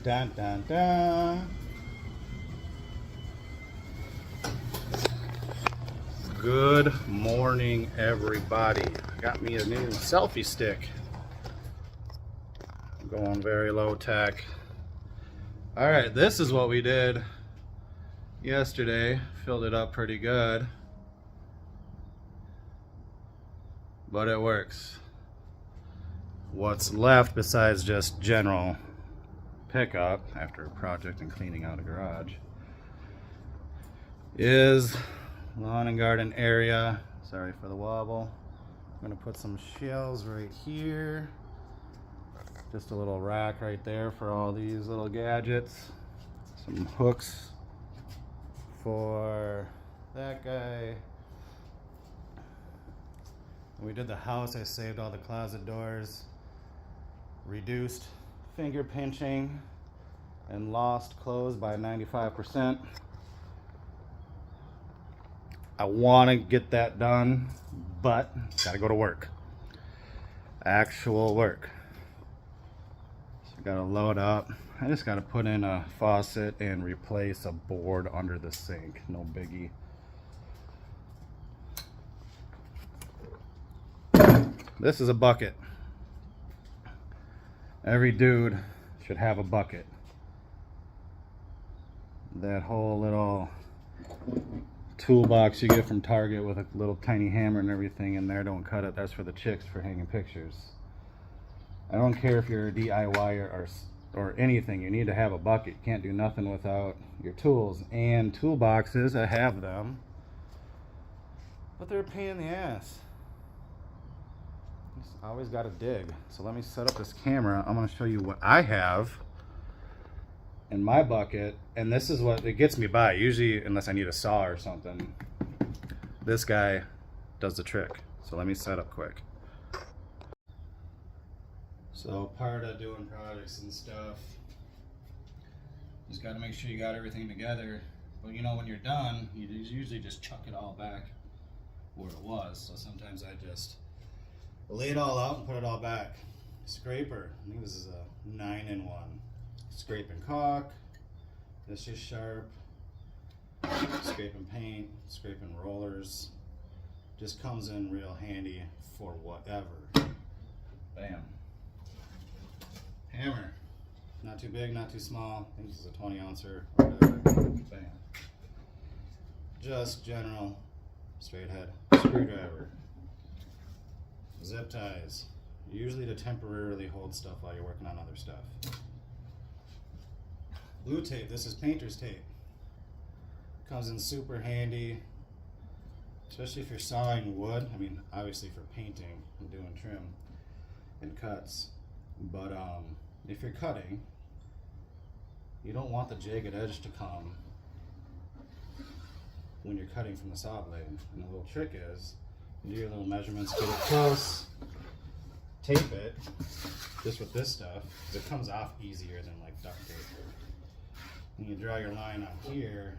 Dun dun dun. Good morning, everybody. Got me a new selfie stick. I'm going very low tech. All right, this is what we did yesterday. Filled it up pretty good, but it works. What's left besides just general pickup after a project and cleaning out a garage is lawn and garden area. Sorry for the wobble. I'm gonna put some shelves right here. Just a little rack right there for all these little gadgets. Some hooks for that guy. When we did the house, I saved all the closet doors, reduced finger pinching, and lost clothes by 95%. I want to get that done, but gotta go to work. Actual work. So gotta load up. I just gotta put in a faucet and replace a board under the sink. No biggie. This is a bucket. Every dude should have a bucket. That whole little toolbox you get from Target with a little tiny hammer and everything in there, don't cut it. That's for the chicks for hanging pictures. I don't care if you're a DIY or anything, you need to have a bucket. You can't do nothing without your tools. And toolboxes, I have them, but they're a pain in the ass. I always got to dig. So let me set up this camera. I'm going to show you what I have in my bucket, and this is what it gets me by. Usually, unless I need a saw or something, this guy does the trick. So let me set up quick. So part of doing projects and stuff, just got to make sure you got everything together. But you know, when you're done, you usually just chuck it all back where it was. So sometimes I just lay it all out and put it all back. Scraper, I think this is a 9-in-1. Scraping caulk, this is sharp, scraping paint, scraping rollers. Just comes in real handy for whatever. Bam. Hammer, not too big, not too small. I think this is a 20-ouncer or whatever. Bam. Just general straight head screwdriver. Zip ties, usually to temporarily hold stuff while you're working on other stuff. Blue tape, this is painter's tape. Comes in super handy, especially if you're sawing wood. I mean, obviously for painting and doing trim and cuts. But if you're cutting, you don't want the jagged edge to come when you're cutting from the saw blade. And the little trick is, do your little measurements, get it close, tape it, just with this stuff, because it comes off easier than like duct tape. And you draw your line on here,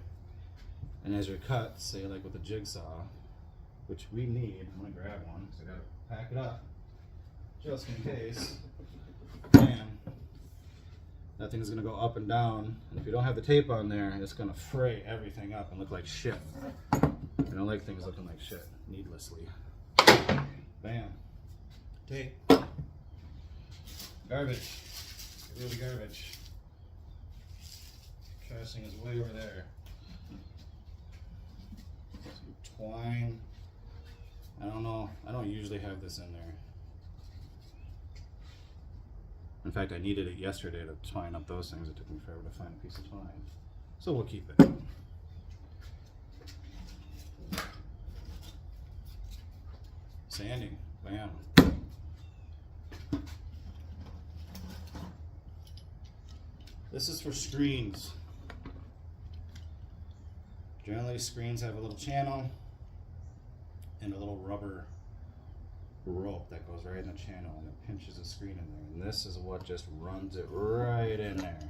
and as your cut, say like with a jigsaw, which we need, I'm gonna grab one, because I gotta pack it up, just in case, bam, that thing's gonna go up and down, and if you don't have the tape on there, it's gonna fray everything up and look like shit. I don't like things looking like shit needlessly. Bam. Tape. Garbage. Get rid of the garbage. Trash thing is way over there. Some twine. I don't know. I don't usually have this in there. In fact, I needed it yesterday to twine up those things. It took me forever to find a piece of twine. So we'll keep it. Sanding, bam. This is for screens. Generally, screens have a little channel and a little rubber rope that goes right in the channel, and it pinches the screen in there. And this is what just runs it right in there.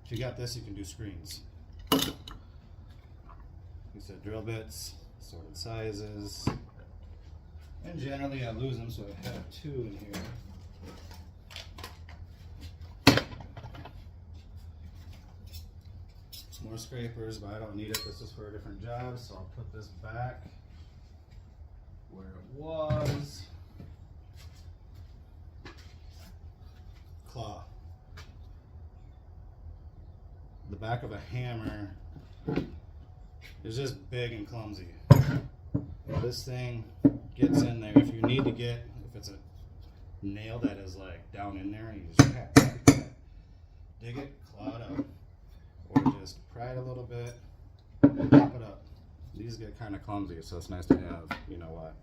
If you got this, you can do screens. You said drill bits, assorted sizes. And generally I lose them, so I have two in here. more scrapers, but I don't need it. This is for a different job, so I'll put this back where it was. Claw. The back of a hammer is just big and clumsy. This thing gets in there. If you need to get, if it's a nail that is like down in there, you just pat, pat, pat, dig it, claw it up, or just pry it a little bit, pop it up. These get kind of clumsy, so it's nice to have, you know what.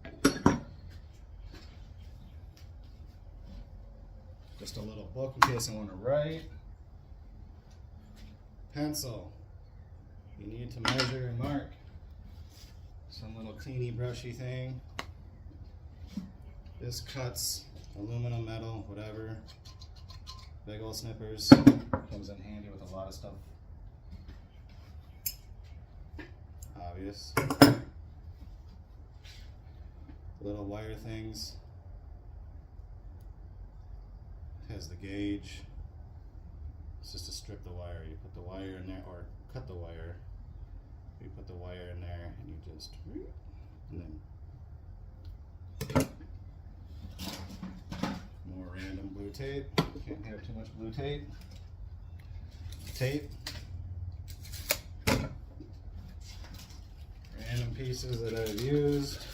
Just a little book in case I want to write. Pencil. You need to measure and mark. Some little cleany brushy thing. This cuts aluminum, metal, whatever. Big old snippers. Comes in handy with a lot of stuff. Obvious. Little wire things. Has the gauge. It's just to strip the wire. You put the wire in there, or cut the wire. You put the wire in there, and you just, and then more random blue tape. Can't have too much blue tape. Tape. Random pieces that I've used.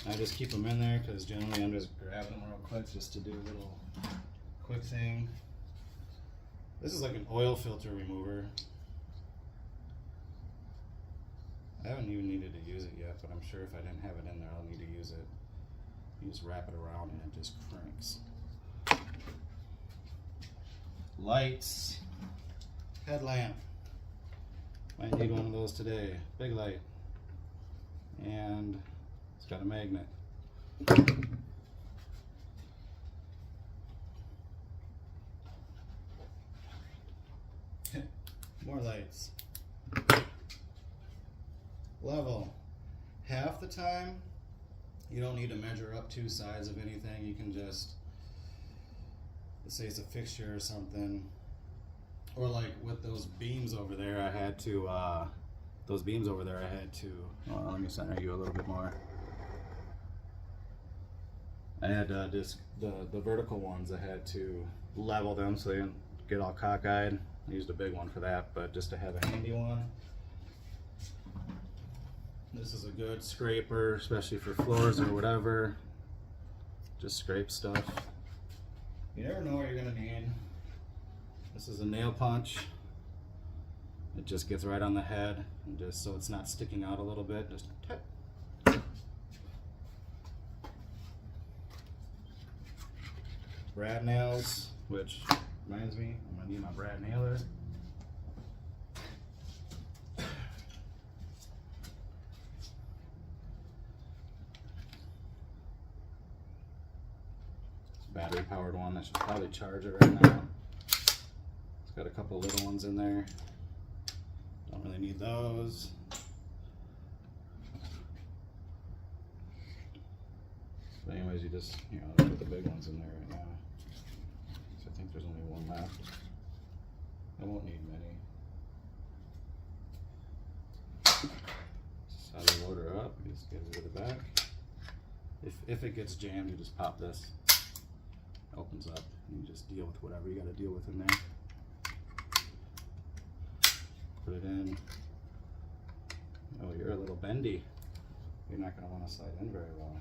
I just keep them in there because generally I'm just grabbing them real quick just to do a little quick thing. This is like an oil filter remover. I haven't even needed to use it yet, but I'm sure if I didn't have it in there, I'll need to use it. You just wrap it around and it just cranks. Lights. Headlamp. Might need one of those today. Big light. And it's got a magnet. More lights. Level. Half the time, you don't need to measure up two sides of anything. You can just, let's say it's a fixture or something, or like with those beams over there, I had to, oh, let me center you a little bit more. I had just the vertical ones, I had to level them so they didn't get all cockeyed. I used a big one for that, but just to have a handy one. This is a good scraper, especially for floors or whatever. Just scrape stuff. You never know what you're gonna need. This is a nail punch. It just gets right on the head, and just so it's not sticking out a little bit, just tap. Brad nails, which reminds me, I'm gonna need my Brad nailer. Battery powered one. I should probably charge it right now. It's got a couple little ones in there. Don't really need those. But anyways, you just, put the big ones in there right now. So I think there's only one left. I won't need many. Just how you load her up, you just get it to the back. If it gets jammed, you just pop this. Opens up, and you just deal with whatever you got to deal with in there. Put it in. Oh, you're a little bendy. You're not going to want to slide in very well.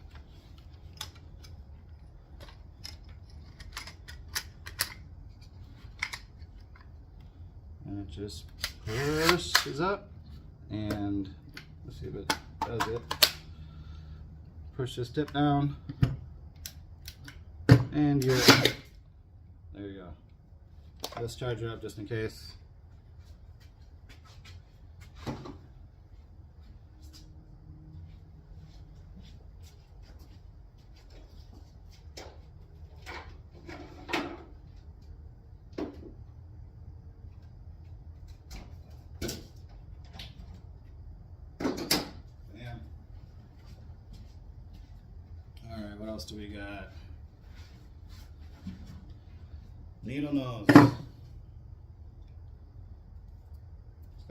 And it just pushes up, and let's see if it does it. Push this tip down. And you're, there you go. Let's charge her up just in case. Bam. All right, what else do we got? Needle nose.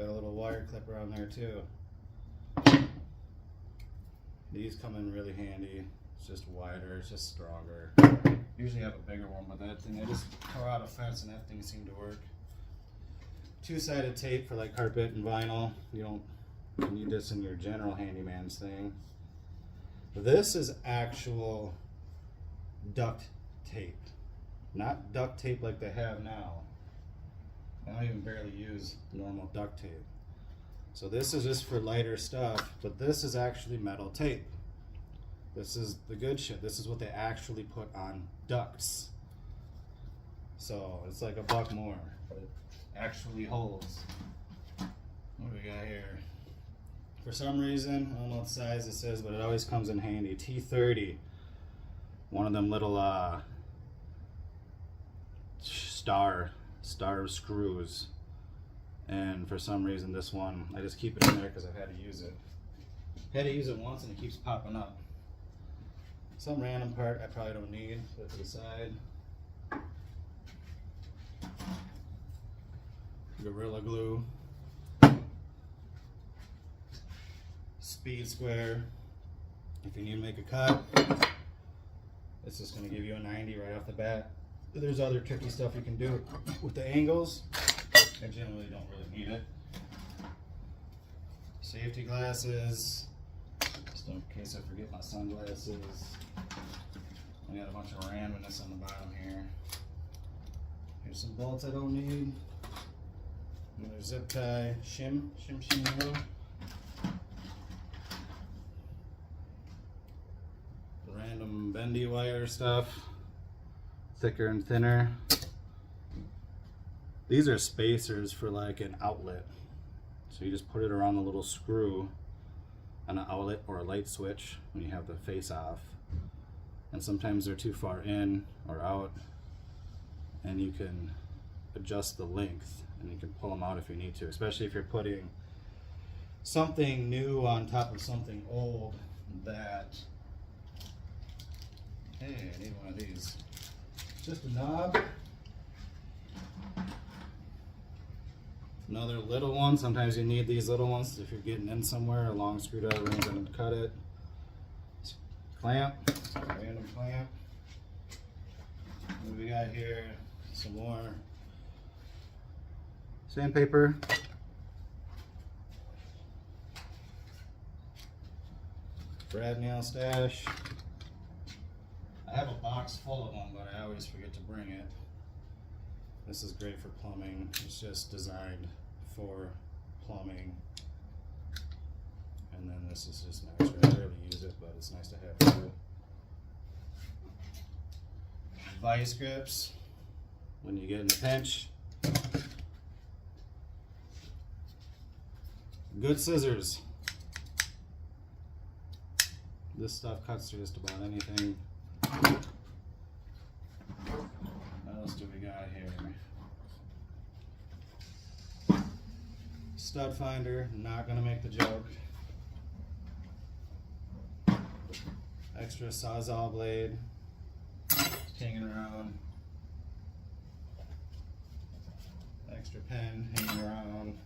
got a little wire clipper on there too. These come in really handy. It's just wider, it's just stronger. Usually have a bigger one, but that thing, I just tore out a fence and that thing seemed to work. Two-sided tape for like carpet and vinyl. You don't need this in your general handyman's thing. This is actual duct tape. Not duct tape like they have now. I don't even barely use normal duct tape. So this is just for lighter stuff, but this is actually metal tape. This is the good shit. This is what they actually put on ducts. So it's like $1 more, but it actually holds. What do we got here? For some reason, I don't know what size this is, but it always comes in handy. T30. One of them little star screws. And for some reason this one, I just keep it in there because I've had to use it. Had to use it once and it keeps popping up. Some random part I probably don't need. Put it to the side. Gorilla Glue. Speed square. If you need to make a cut, it's just going to give you a 90 right off the bat. There's other tricky stuff you can do with the angles. I generally don't really need it. Safety glasses, just in case I forget my sunglasses. I got a bunch of randomness on the bottom here. Here's some bolts I don't need. Another zip tie, shim. Random bendy wire stuff, thicker and thinner. These are spacers for like an outlet. So you just put it around the little screw on an outlet or a light switch when you have the face off. And sometimes they're too far in or out, and you can adjust the length and you can pull them out if you need to, especially if you're putting something new on top of something old that, hey, I need one of these. Just a knob. Another little one. Sometimes you need these little ones if you're getting in somewhere. A long screwdriver ain't gonna cut it. Clamp, random clamp. What do we got here? Some more sandpaper. Brad nail stash. I have a box full of them, but I always forget to bring it. This is great for plumbing. It's just designed for plumbing. And then this is just an extra. I rarely use it, but it's nice to have too. Vice grips when you get in a pinch. Good scissors. This stuff cuts through just about anything. What else do we got here? Stud finder, not gonna make the joke. Extra sawzall blade, hanging around. Extra pen hanging around.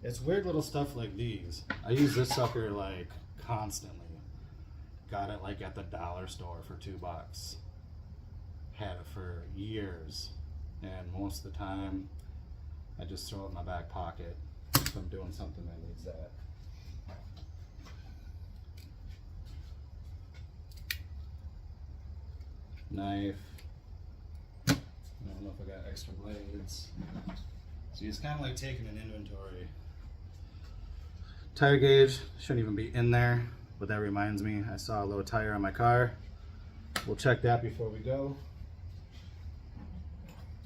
It's weird little stuff like these. I use this sucker like constantly. Got it like at the dollar store for $2. Had it for years, and most of the time I just throw it in my back pocket if I'm doing something that needs that. Knife. I don't know if I got extra blades. So it's kind of like taking an inventory. Tire gauge shouldn't even be in there, but that reminds me, I saw a low tire on my car. We'll check that before we go.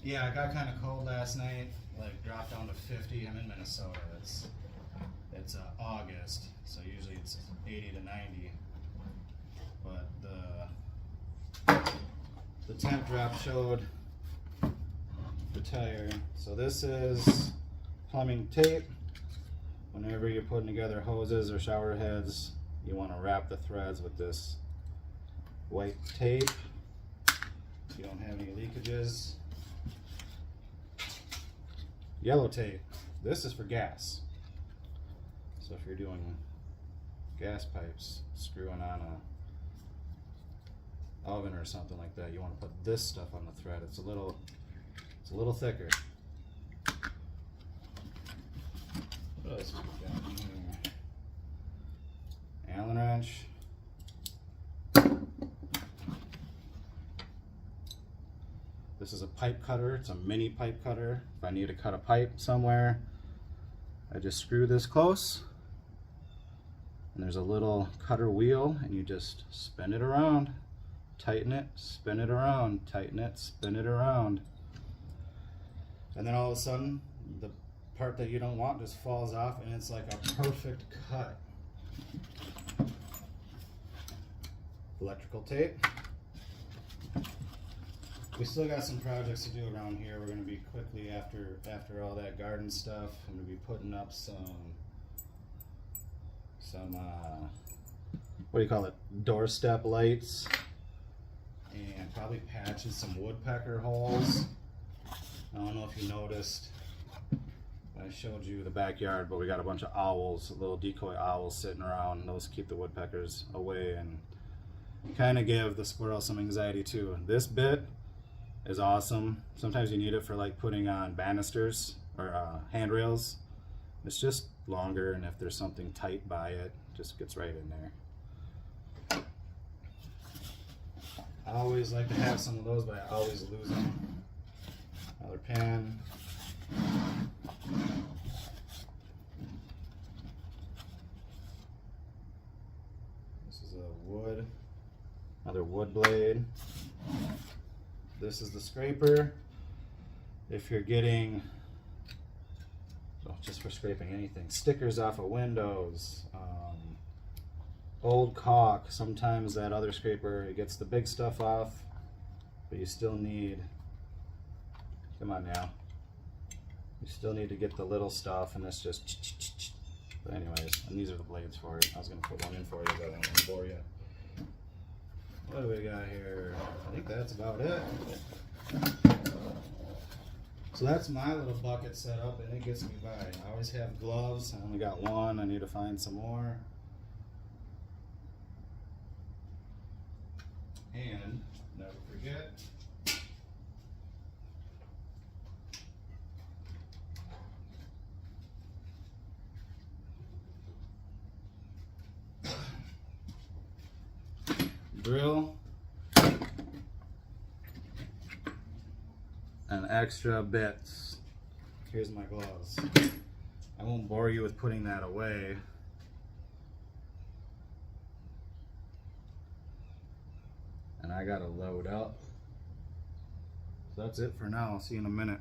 Yeah, it got kind of cold last night, like dropped down to 50. I'm in Minnesota. It's August, so usually it's 80 to 90. But the temp drop showed the tire. So this is plumbing tape. Whenever you're putting together hoses or shower heads, you want to wrap the threads with this white tape so you don't have any leakages. Yellow tape. This is for gas. So if you're doing gas pipes, screwing on a oven or something like that, you want to put this stuff on the thread. It's a little thicker. What else we got here? Allen wrench. This is a pipe cutter. It's a mini pipe cutter. If I need to cut a pipe somewhere, I just screw this close, and there's a little cutter wheel, and you just spin it around, tighten it, spin it around, tighten it, spin it around, and then all of a sudden the part that you don't want just falls off, and it's like a perfect cut. Electrical tape. We still got some projects to do around here. We're going to be quickly after all that garden stuff. I'm going to be putting up some what do you call it, doorstep lights, and probably patching some woodpecker holes. I don't know if you noticed, I showed you the backyard, but we got a bunch of owls, little decoy owls sitting around. Those keep the woodpeckers away and kind of give the squirrels some anxiety too. This bit is awesome. Sometimes you need it for like putting on banisters or handrails. It's just longer, and if there's something tight by it, just gets right in there. I always like to have some of those, but I always lose them. Another pan. This is a wood, another wood blade. This is the scraper. If you're getting, just for scraping anything, stickers off of windows, old caulk, sometimes that other scraper, it gets the big stuff off, but you still need, come on now, you still need to get the little stuff, and this just, but anyways, and these are the blades for it. I was going to put one in for you, but I don't want to bore you. What do we got here? I think that's about it. So that's my little bucket set up, and it gets me by. I always have gloves. I only got one. I need to find some more. And never forget, drill and extra bits. Here's my gloves. I won't bore you with putting that away. And I gotta load up. So that's it for now. I'll see you in a minute.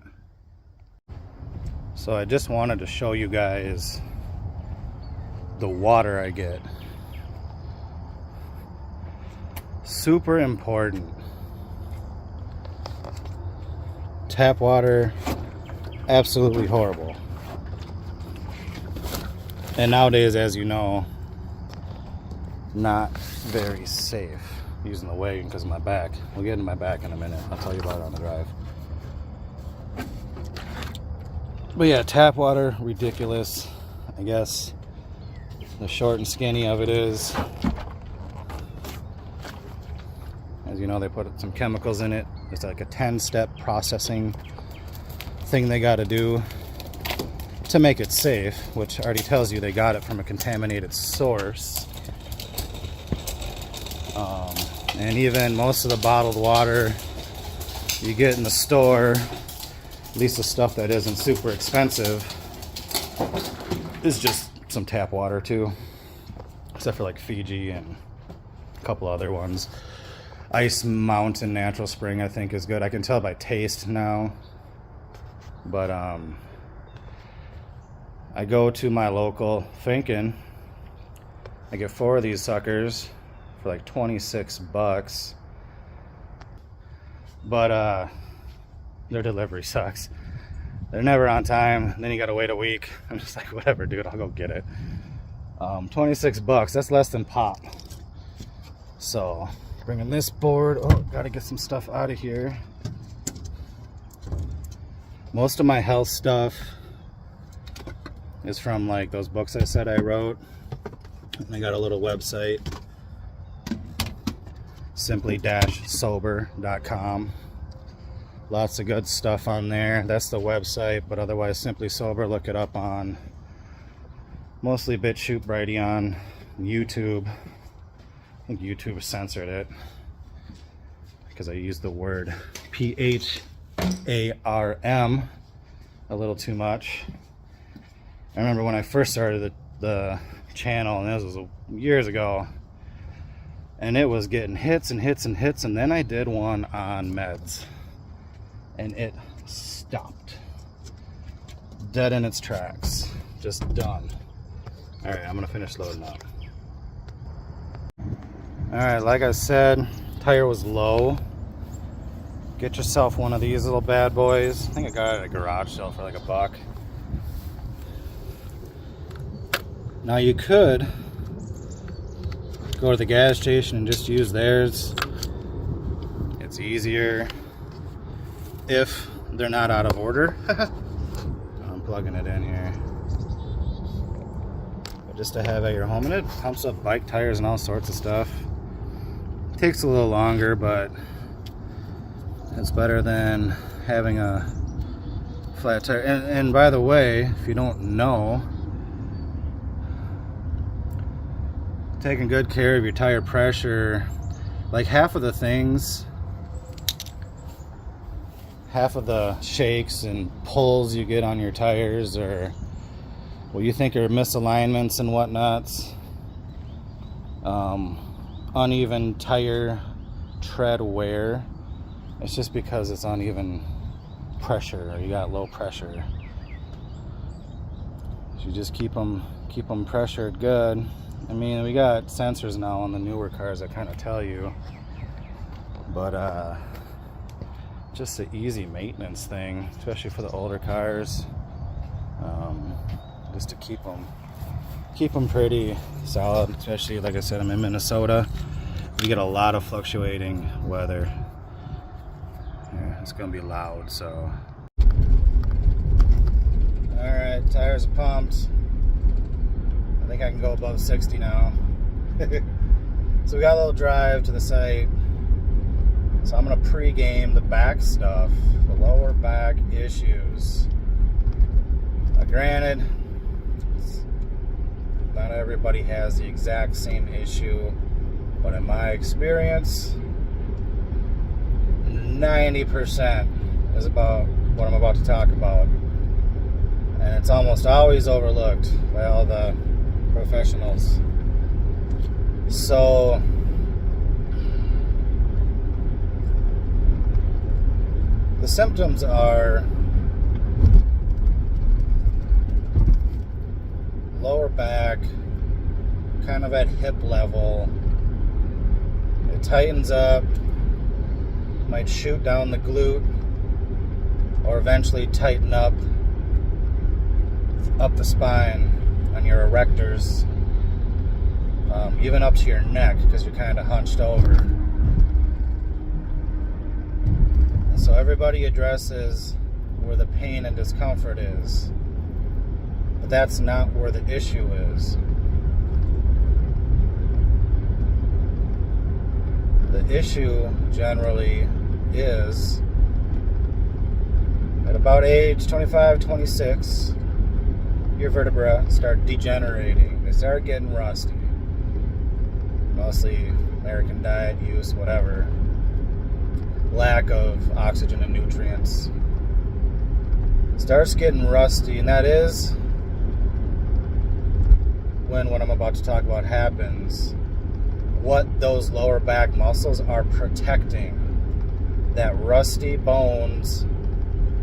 So I just wanted to show you guys the water I get. Super important. Tap water, absolutely horrible. And nowadays, as you know, not very safe using the wagon because of my back. We'll get into my back in a minute. I'll tell you about it on the drive. But yeah, tap water, ridiculous. I guess the short and skinny of it is, as you know, they put some chemicals in it. It's like a 10-step processing thing they got to do to make it safe, which already tells you they got it from a contaminated source. And even most of the bottled water you get in the store, at least the stuff that isn't super expensive, is just some tap water too, except for like Fiji and a couple other ones. Ice Mountain Natural Spring, I think, is good. I can tell by taste now. But I go to my local Finken. I get 4 of these suckers for like 26 bucks. But their delivery sucks. They're never on time. Then you gotta wait a week. I'm just like, whatever, dude, I'll go get it. 26 bucks, that's less than pop. So bringing this board. Oh, gotta get some stuff out of here. Most of my health stuff is from like those books I said I wrote. And I got a little website, simply-sober.com. Lots of good stuff on there. That's the website, but otherwise Simply Sober. Look it up on mostly BitChute, Brighteon, YouTube. I think YouTube censored it because I used the word PHARM a little too much. I remember when I first started the channel, and this was years ago, and it was getting hits and hits and hits, and then I did one on meds, and it stopped. Dead in its tracks. Just done. Alright, I'm gonna finish loading up. Alright, like I said, tire was low. Get yourself one of these little bad boys. I think I got it at a garage sale for like $1. Now you could go to the gas station and just use theirs. It's easier if they're not out of order. I'm plugging it in here. But just to have at your home, and it pumps up bike tires and all sorts of stuff. Takes a little longer, but it's better than having a flat tire. And by the way, if you don't know, taking good care of your tire pressure, like half of the things, half of the shakes and pulls you get on your tires, or what you think are misalignments and whatnots, uneven tire tread wear, it's just because it's uneven pressure, or you got low pressure. So you just keep them pressured good. I mean, we got sensors now on the newer cars that kind of tell you, but just the easy maintenance thing, especially for the older cars, just to keep them pretty solid. Especially, like I said, I'm in Minnesota. We get a lot of fluctuating weather. Yeah, it's gonna be loud, so. All right, tires are pumped. I think I can go above 60 now. So we got a little drive to the site. So I'm going to pre-game the back stuff, the lower back issues. Now, granted, not everybody has the exact same issue, but in my experience, 90% is about what I'm about to talk about. And it's almost always overlooked by all the professionals. So the symptoms are lower back, kind of at hip level. It tightens up, might shoot down the glute, or eventually tighten up the spine on your erectors, even up to your neck because you're kind of hunched over. So everybody addresses where the pain and discomfort is, but that's not where the issue is. The issue generally is at about age 25, 26, your vertebrae start degenerating. They start getting rusty. Mostly American diet use, whatever. Lack of oxygen and nutrients. Starts getting rusty, and that is when what I'm about to talk about happens. What those lower back muscles are protecting. That rusty bones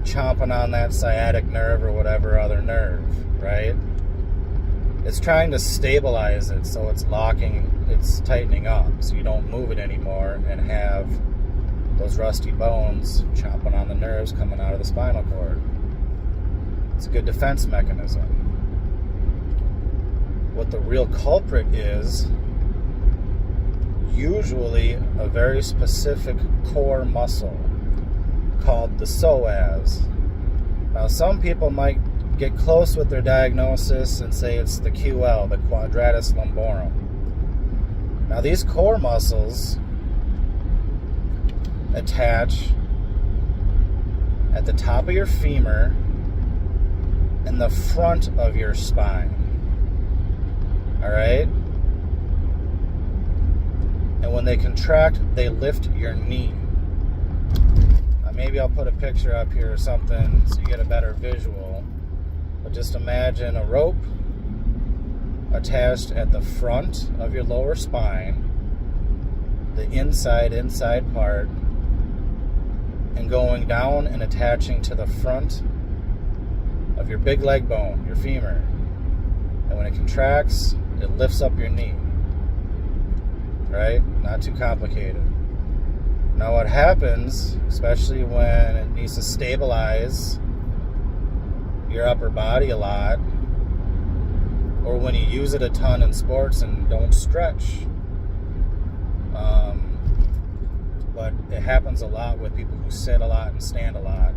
chomping on that sciatic nerve or whatever other nerve, right? It's trying to stabilize it so it's tightening up so you don't move it anymore and have those rusty bones chomping on the nerves coming out of the spinal cord. It's a good defense mechanism. What the real culprit is usually a very specific core muscle called the psoas. Now, some people might get close with their diagnosis and say it's the QL, the quadratus lumborum. Now, these core muscles attach at the top of your femur and the front of your spine. All right? And when they contract, they lift your knee. Maybe I'll put a picture up here or something so you get a better visual. But just imagine a rope attached at the front of your lower spine, the inside part, and going down and attaching to the front of your big leg bone, your femur. And when it contracts, it lifts up your knee. Right? Not too complicated. Now what happens, especially when it needs to stabilize your upper body a lot, or when you use it a ton in sports and don't stretch, but it happens a lot with people who sit a lot and stand a lot,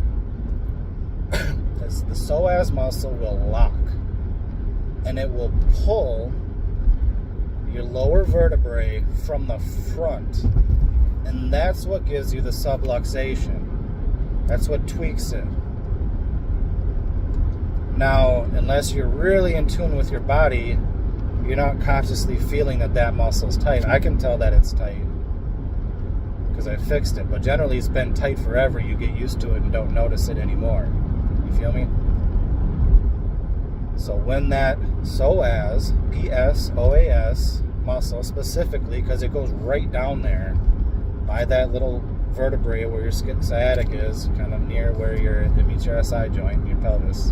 is the psoas muscle will lock, and it will pull your lower vertebrae from the front. And that's what gives you the subluxation. That's what tweaks it. Now, unless you're really in tune with your body, you're not consciously feeling that muscle's tight. I can tell that it's tight because I fixed it. But generally, it's been tight forever. You get used to it and don't notice it anymore. You feel me? So when that psoas, P-S-O-A-S, muscle specifically, because it goes right down there, by that little vertebrae where your sciatic is, kind of near where it meets your SI joint, your pelvis.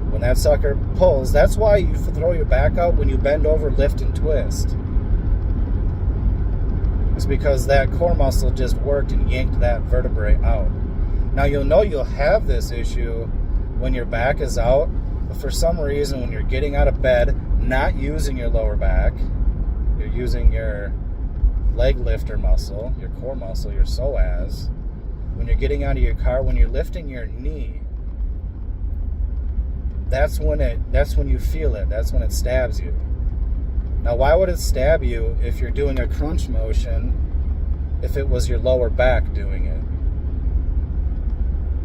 When that sucker pulls, that's why you throw your back out when you bend over, lift, and twist. It's because that core muscle just worked and yanked that vertebrae out. Now you'll know you'll have this issue when your back is out, but for some reason when you're getting out of bed, not using your lower back, you're using your leg lifter muscle, your core muscle, your psoas. When you're getting out of your car, when you're lifting your knee, that's when you feel it. That's when it stabs you. Now, why would it stab you if you're doing a crunch motion if it was your lower back doing it?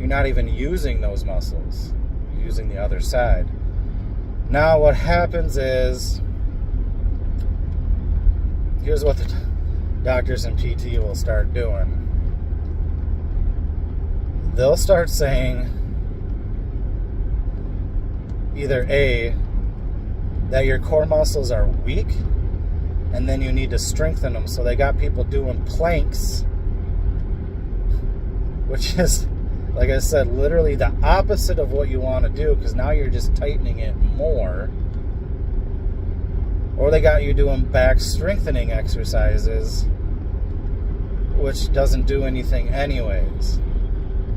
You're not even using those muscles. You're using the other side. Now, what happens is, here's what the doctors and PT will start doing. They'll start saying either A, that your core muscles are weak and then you need to strengthen them. So they got people doing planks, which is, like I said, literally the opposite of what you want to do, because now you're just tightening it more. Or they got you doing back strengthening exercises, which doesn't do anything anyways,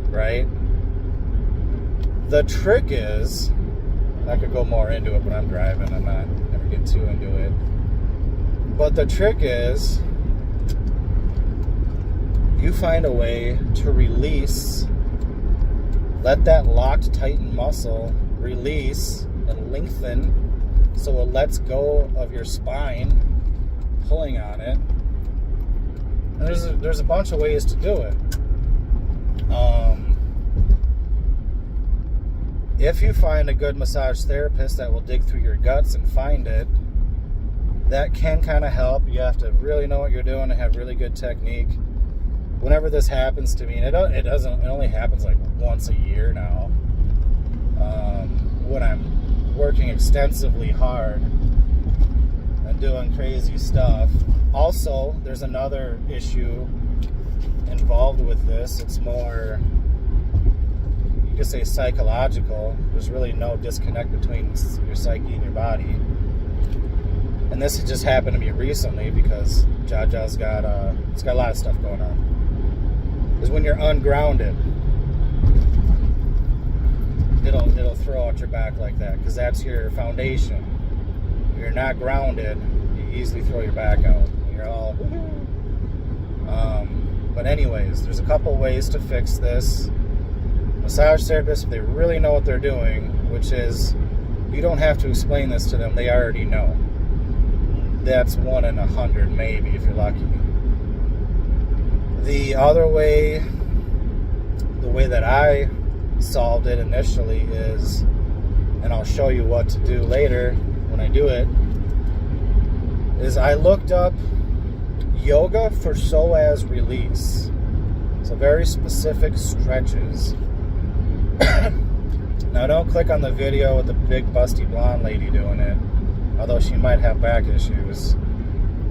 right? The trick is, I could go more into it, but I'm driving. I'm not going to get too into it. But the trick is, you find a way to release, let that locked, tightened muscle release and lengthen so it lets go of your spine, pulling on it. And there's a bunch of ways to do it. If you find a good massage therapist that will dig through your guts and find it, that can kind of help. You have to really know what you're doing and have really good technique. Whenever this happens to me, and it only happens like once a year now, when I'm working extensively hard and doing crazy stuff. Also, there's another issue involved with this. It's more, you could say, psychological. There's really no disconnect between your psyche and your body. And this just happened to me recently because Jaja's got a lot of stuff going on. Is when you're ungrounded, it'll throw out your back like that, because that's your foundation. If you're not grounded, you easily throw your back out. You're all but anyways, there's a couple ways to fix this. massage therapists, if they really know what they're doing, which is, you don't have to explain this to them, they already know. That's 1 in 100, maybe, if you're lucky. The other way, the way that I solved it initially is, and I'll show you what to do later when I do it, is I looked up yoga for psoas release. So very specific stretches. Now don't click on the video with the big busty blonde lady doing it, although she might have back issues.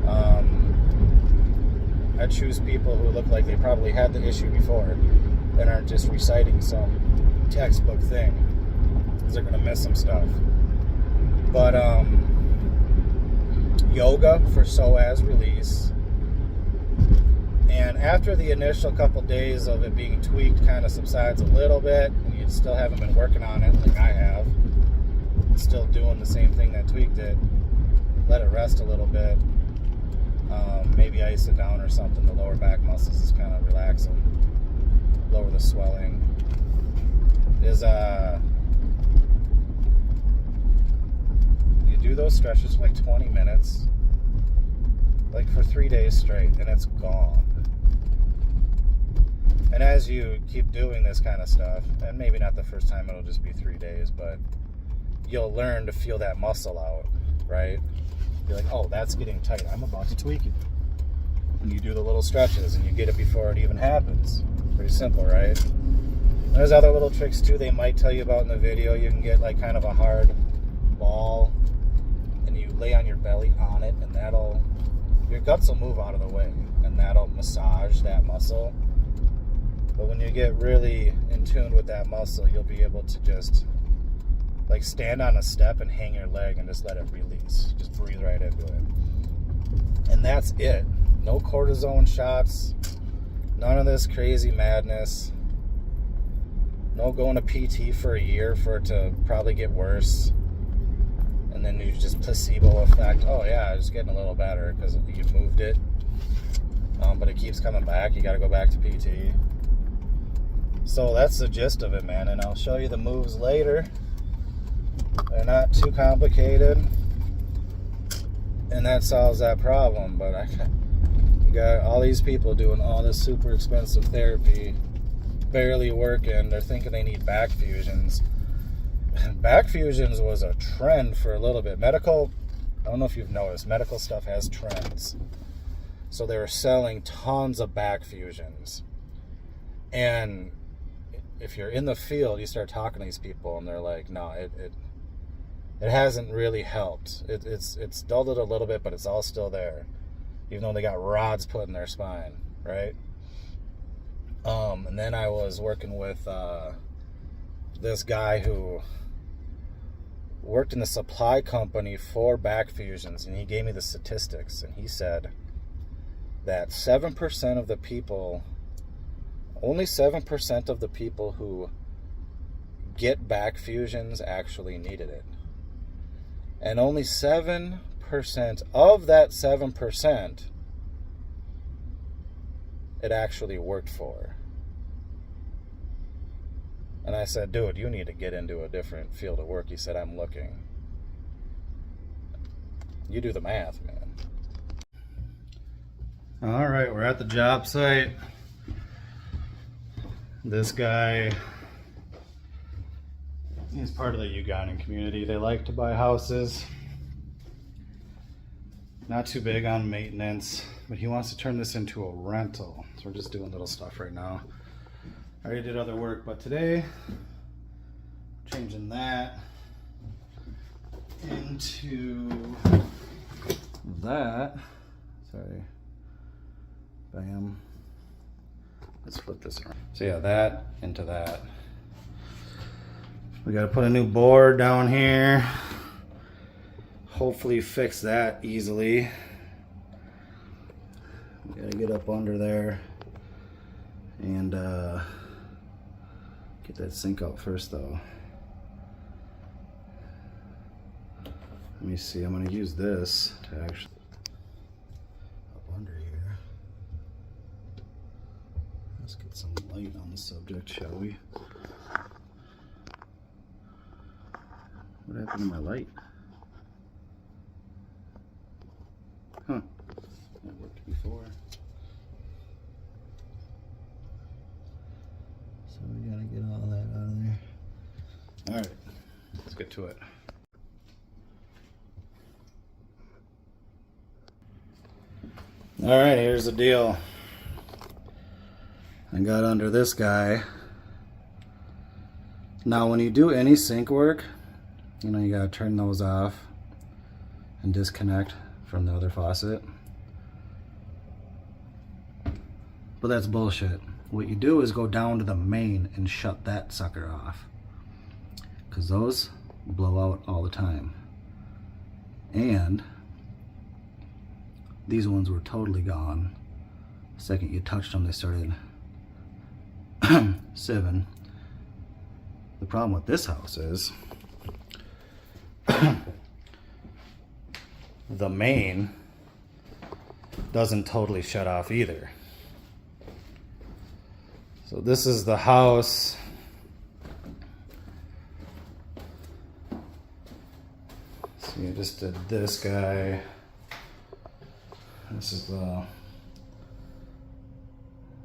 I choose people who look like they probably had the issue before and aren't just reciting some textbook thing, because they're going to miss some stuff. But yoga for psoas release. And after the initial couple days of it being tweaked kind of subsides a little bit, and you still haven't been working on it like I have, still doing the same thing that tweaked it, let it rest a little bit, maybe ice it down or something, the lower back muscles is kind of relaxing, lower the swelling, is you do those stretches for like 20 minutes, like for 3 days straight, and it's gone. And as you keep doing this kind of stuff, and maybe not the first time, it'll just be 3 days, but you'll learn to feel that muscle out, right? You're like, oh, that's getting tight, I'm about to tweak it. And you do the little stretches, and you get it before it even happens. Pretty simple, right? There's other little tricks too they might tell you about in the video. You can get like kind of a hard ball, and you lay on your belly on it, and your guts will move out of the way, and that'll massage that muscle. But when you get really in tune with that muscle, you'll be able to just like stand on a step and hang your leg and just let it release. Just breathe right into it. And that's it. No cortisone shots. None of this crazy madness. No going to PT for a year for it to probably get worse. And then you just placebo effect. Oh yeah, it's getting a little better because you moved it. But it keeps coming back. You got to go back to PT. So that's the gist of it, man. And I'll show you the moves later. They're not too complicated. And that solves that problem. But I got all these people doing all this super expensive therapy, barely working. They're thinking they need back fusions. Back fusions was a trend for a little bit. Medical, I don't know if you've noticed, medical stuff has trends. So they were selling tons of back fusions. And if you're in the field, you start talking to these people, and they're like, no, it hasn't really helped. It's dulled it a little bit, but it's all still there, even though they got rods put in their spine, right? And then I was working with this guy who worked in the supply company for back fusions, and he gave me the statistics, and he said that 7% of the people, only 7% of the people who get back fusions actually needed it. And only 7% of that 7% it actually worked for. And I said, dude, you need to get into a different field of work. He said, I'm looking. You do the math, man. All right, we're at the job site. This guy, he's part of the Ugandan community. They like to buy houses. Not too big on maintenance, but he wants to turn this into a rental. So we're just doing little stuff right now. I already did other work, but today, changing that into that. Sorry. Bam. Let's flip this around. So yeah, that into that. We gotta put a new board down here. Hopefully fix that easily. We gotta get up under there and get that sink out first though. Let me see, I'm gonna use this to actually up under here. Let's get some light on the subject, shall we? happened to my light? Huh. That worked before. So we gotta get all that out of there. Alright, let's get to it. Alright, here's the deal. I got under this guy. Now when you do any sink work, you know, you gotta turn those off and disconnect from the other faucet. But that's bullshit. What you do is go down to the main and shut that sucker off, because those blow out all the time. And these ones were totally gone. The second you touched them, they started sieving. The problem with this house is the main doesn't totally shut off either. So this is the house. So you just did this guy. This is the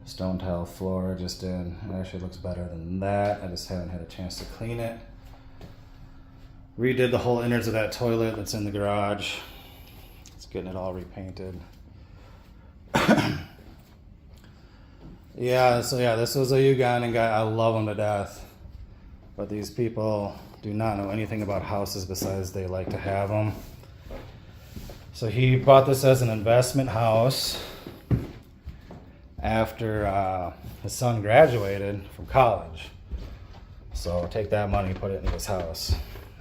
stone tile floor I just did. It actually looks better than that. I just haven't had a chance to clean it. Redid the whole innards of that toilet that's in the garage. It's getting it all repainted. Yeah, so yeah, this was a Ugandan guy. I love him to death. But these people do not know anything about houses besides they like to have them. So he bought this as an investment house after his son graduated from college. So take that money, put it into his house.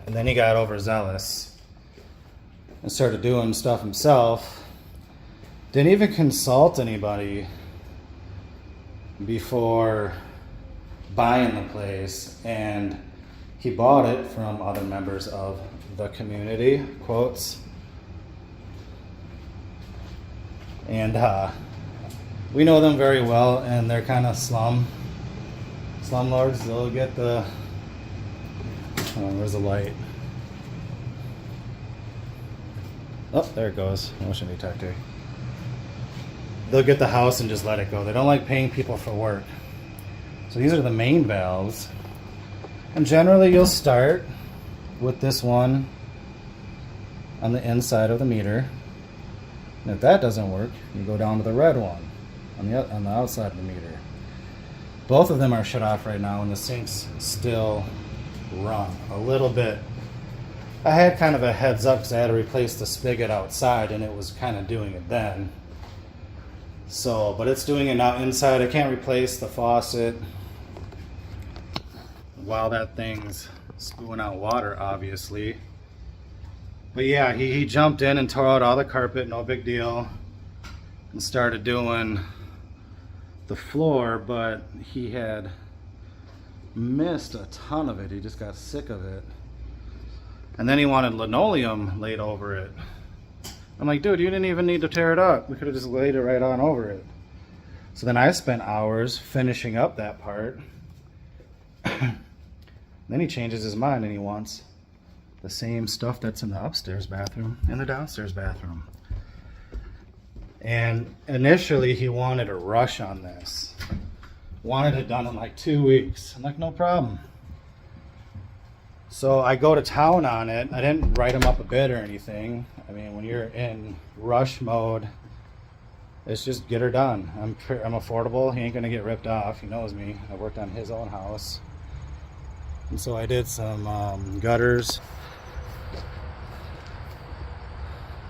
And then he got overzealous and started doing stuff himself. Didn't even consult anybody before buying the place, and he bought it from other members of the community, quotes. And we know them very well, and they're kind of slumlords. They'll get the, where's the light? Oh, there it goes, motion detector. They'll get the house and just let it go. They don't like paying people for work. So these are the main valves. And generally you'll start with this one on the inside of the meter. And if that doesn't work, you go down to the red one on the outside of the meter. Both of them are shut off right now, and the sinks still run a little bit. I had kind of a heads up because I had to replace the spigot outside, and it was kind of doing it then. So, but it's doing it now inside. I can't replace the faucet while that thing's spewing out water, obviously. But yeah, he jumped in and tore out all the carpet, no big deal, and started doing the floor, but he had missed a ton of it. He just got sick of it. And then he wanted linoleum laid over it. I'm like, dude, you didn't even need to tear it up. We could have just laid it right on over it. So then I spent hours finishing up that part. Then he changes his mind and he wants the same stuff that's in the upstairs bathroom and the downstairs bathroom. And initially he wanted a rush on this. Wanted it done in like 2 weeks. I'm like, no problem. So I go to town on it. I didn't write him up a bid or anything. I mean, when you're in rush mode, it's just get her done. I'm affordable. He ain't gonna get ripped off. He knows me. I worked on his own house. And so I did some gutters.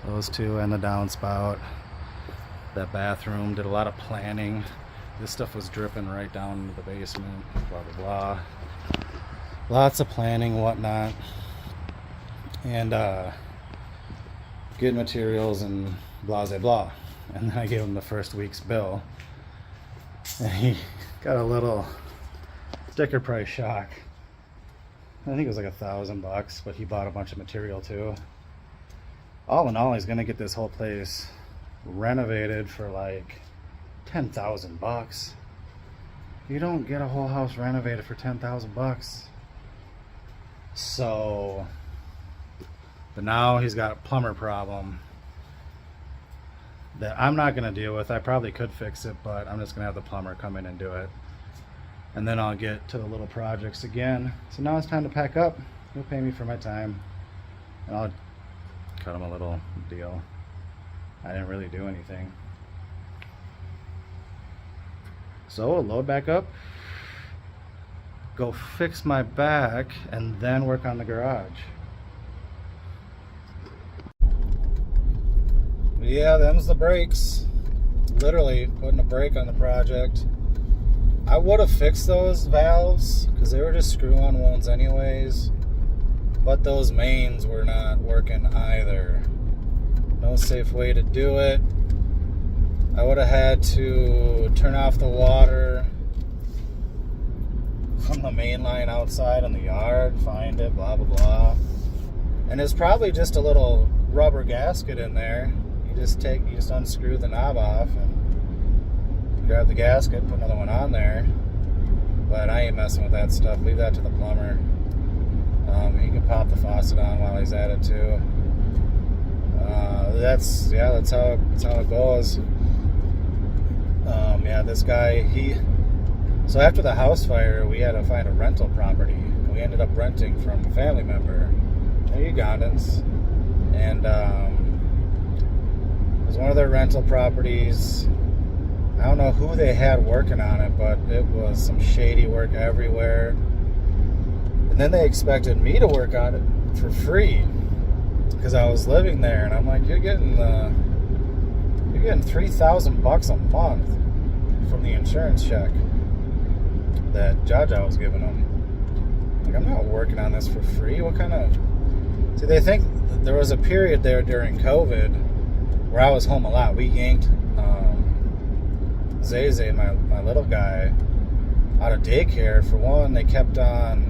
Those two and the downspout. That bathroom, did a lot of planning. This stuff was dripping right down into the basement, blah, blah, blah. Lots of planning, whatnot. And get materials and blah, blah, blah. And then I gave him the first week's bill. And he got a little sticker price shock. I think it was like $1,000, but he bought a bunch of material too. All in all, he's gonna get this whole place renovated for like $10,000. You don't get a whole house renovated for $10,000. So But now he's got a plumber problem that I'm not going to deal with. I probably could fix it, but I'm just going to have the plumber come in and do it. And then I'll get to the little projects again. So now it's time to pack up. He'll pay me for my time. And I'll cut him a little deal. I didn't really do anything. So we'll load back up, go fix my back, and then work on the garage. Yeah, them's the brakes. Literally putting a brake on the project. I would have fixed those valves because they were just screw-on ones anyways. But those mains were not working either. No safe way to do it. I would have had to turn off the water from the main line outside in the yard, find it, blah, blah, blah. And it's probably just a little rubber gasket in there. You just unscrew the knob off and grab the gasket, put another one on there. But I ain't messing with that stuff. Leave that to the plumber. You can pop the faucet on while he's at it too. That's how it goes. This guy, so after the house fire, we had to find a rental property. We ended up renting from a family member, Ugandans, and it was one of their rental properties. I don't know who they had working on it, but it was some shady work everywhere. And then they expected me to work on it for free because I was living there, and I'm like, you're getting $3,000 a month from the insurance check that Jaja was giving them. Like, I'm not working on this for free. What kind of... See, they think there was a period there during COVID where I was home a lot. We yanked Zay, my little guy, out of daycare. For one, they kept on,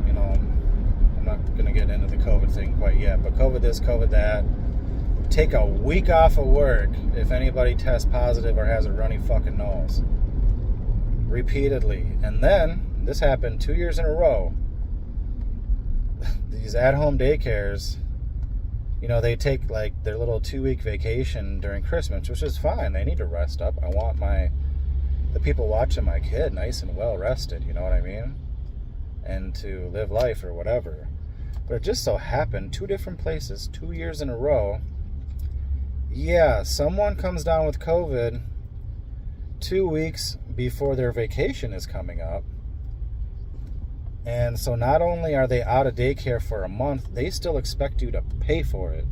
I'm not going to get into the COVID thing quite yet, but COVID this, COVID that. Take a week off of work if anybody tests positive or has a runny fucking nose. Repeatedly. And then, this happened 2 years in a row. These at-home daycares, they take like their little 2-week vacation during Christmas, which is fine. They need to rest up. I want the people watching my kid nice and well rested, you know what I mean? And to live life or whatever. But it just so happened, 2 different places, 2 years in a row, someone comes down with COVID 2 weeks before their vacation is coming up. And so not only are they out of daycare for a month, they still expect you to pay for it.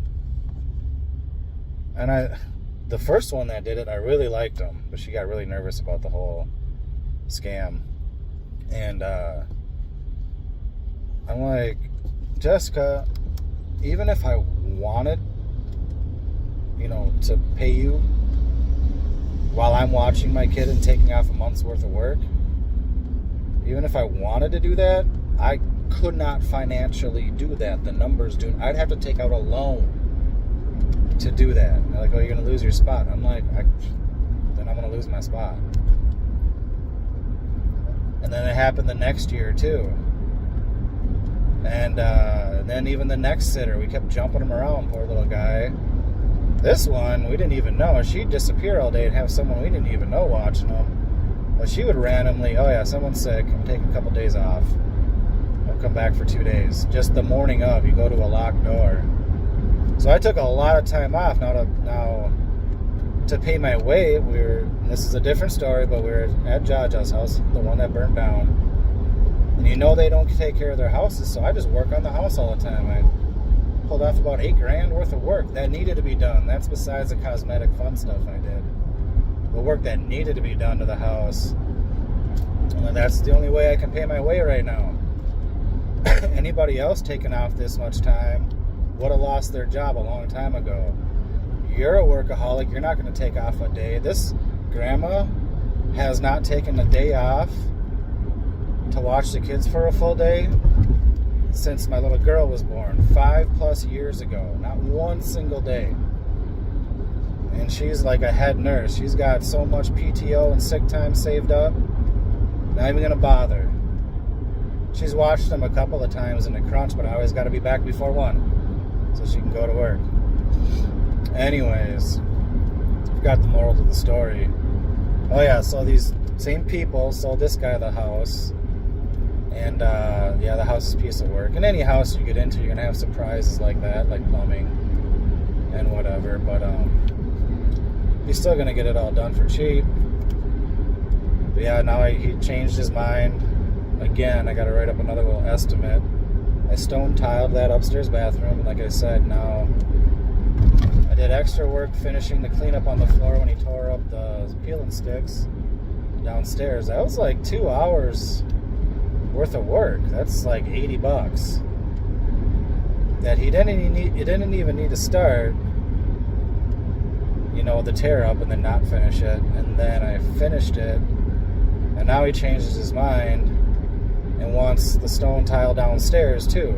And the first one that did it, I really liked them, but she got really nervous about the whole scam. And I'm like, Jessica, even if I wanted to pay you while I'm watching my kid and taking off a month's worth of work, even if I wanted to do that, I could not financially do that. The numbers do. I'd have to take out a loan to do that. And they're like, you're going to lose your spot. I'm like, then I'm going to lose my spot. And then it happened the next year too. And then even the next sitter, we kept jumping him around, poor little guy. This one, we didn't even know. She'd disappear all day and have someone we didn't even know watching them. But she would randomly, someone's sick, I'm taking a couple days off. I'll come back for 2 days. Just the morning of, you go to a locked door. So I took a lot of time off. Now to pay my way, this is a different story, but we were at Jaja's house, the one that burned down. And they don't take care of their houses, so I just work on the house all the time. I pulled off about $8,000 worth of work that needed to be done. That's besides the cosmetic fun stuff I did. The work that needed to be done to the house. And that's the only way I can pay my way right now. Anybody else taking off this much time would have lost their job a long time ago. You're a workaholic. You're not going to take off a day. This grandma has not taken a day off to watch the kids for a full day since my little girl was born 5+ years ago. Not one single day. And she's like a head nurse. She's got so much PTO and sick time saved up. Not even going to bother. She's watched them a couple of times in the crunch, but I always got to be back before 1 so she can go to work. Anyways, forgot the moral to the story. Oh yeah, so these same people sold this guy the house. And yeah, the house is a piece of work. And any house you get into, you're gonna have surprises like that, like plumbing and whatever. But he's still gonna get it all done for cheap. But yeah, now he changed his mind again. I gotta write up another little estimate. I stone tiled that upstairs bathroom, and like I said, now I did extra work finishing the cleanup on the floor when he tore up the peeling sticks downstairs. That was like 2 hours worth of work. That's like $80 that he didn't even need to start, you know, the tear up and then not finish it. And then I finished it, and now he changes his mind and wants the stone tile downstairs too,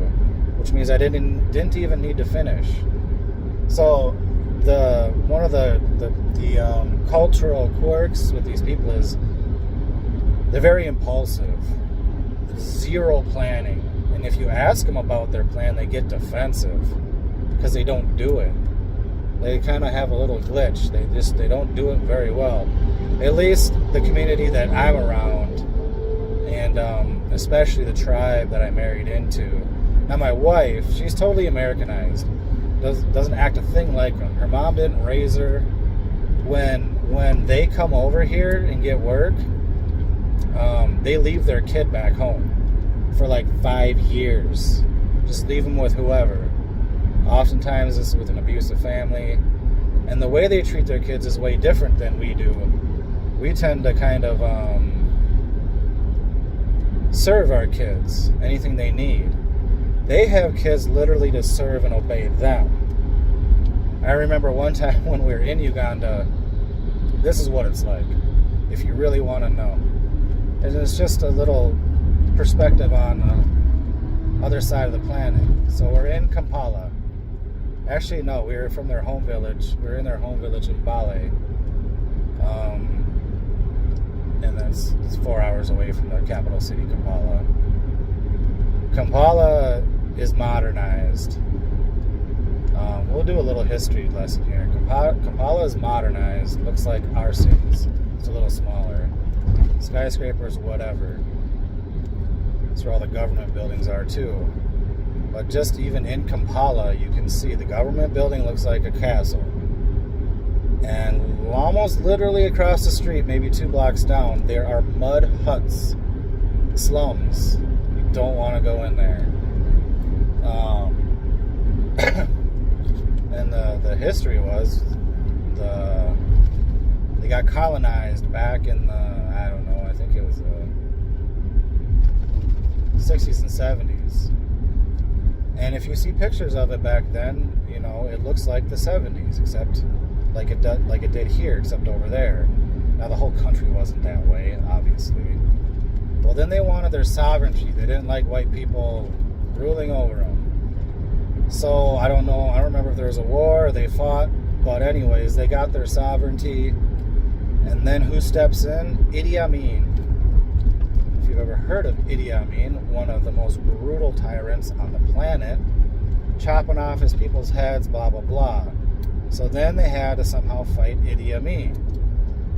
which means I didn't even need to finish. So one of the cultural quirks with these people is they're very impulsive. Zero planning. And if you ask them about their plan, they get defensive because they don't do it. They kind of have a little glitch. They don't do it very well. At least the community that I'm around, and especially the tribe that I married into. Now my wife, she's totally Americanized. Doesn't act a thing like them. Her mom didn't raise her. When they come over here and get work, they leave their kid back home for like 5 years. Just leave them with whoever. Oftentimes it's with an abusive family. And the way they treat their kids is way different than we do. We tend to kind of serve our kids anything they need. They have kids literally to serve and obey them. I remember one time when we were in Uganda, this is what it's like, if you really want to know. And it's just a little perspective on the other side of the planet. So we're in Kampala. Actually, no, we were from their home village. We were in their home village in Bale. And it's 4 hours away from the capital city, Kampala. Kampala is modernized. We'll do a little history lesson here. Kampala is modernized. Looks like our cities. It's a little smaller. Skyscrapers, whatever. That's where all the government buildings are too. But just even in Kampala, you can see the government building looks like a castle. And almost literally across the street, maybe 2 blocks down, there are mud huts, slums. You don't want to go in there. And the history was they got colonized back in the, I don't know, I think it was the 60s and 70s. And if you see pictures of it back then, you know, it looks like the 70s, except like it did here, except over there. Now the whole country wasn't that way, obviously. Well, then they wanted their sovereignty. They didn't like white people ruling over them. So I don't know. I don't remember if there was a war or they fought, but anyways, they got their sovereignty. And then who steps in? Idi Amin. If you've ever heard of Idi Amin, one of the most brutal tyrants on the planet, chopping off his people's heads, blah, blah, blah. So then they had to somehow fight Idi Amin.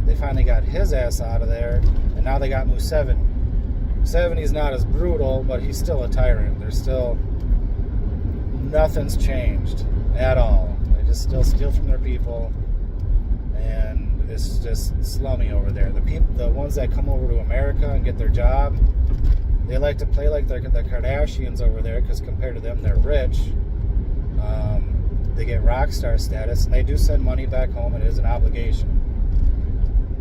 They finally got his ass out of there, and now they got Museveni. Museveni's not as brutal, but he's still a tyrant. There's still... nothing's changed at all. They just still steal from their people, and it's just slummy over there. The ones that come over to America and get their job, they like to play like they're the Kardashians over there, because compared to them, they're rich. They get rock star status, and they do send money back home. It is an obligation,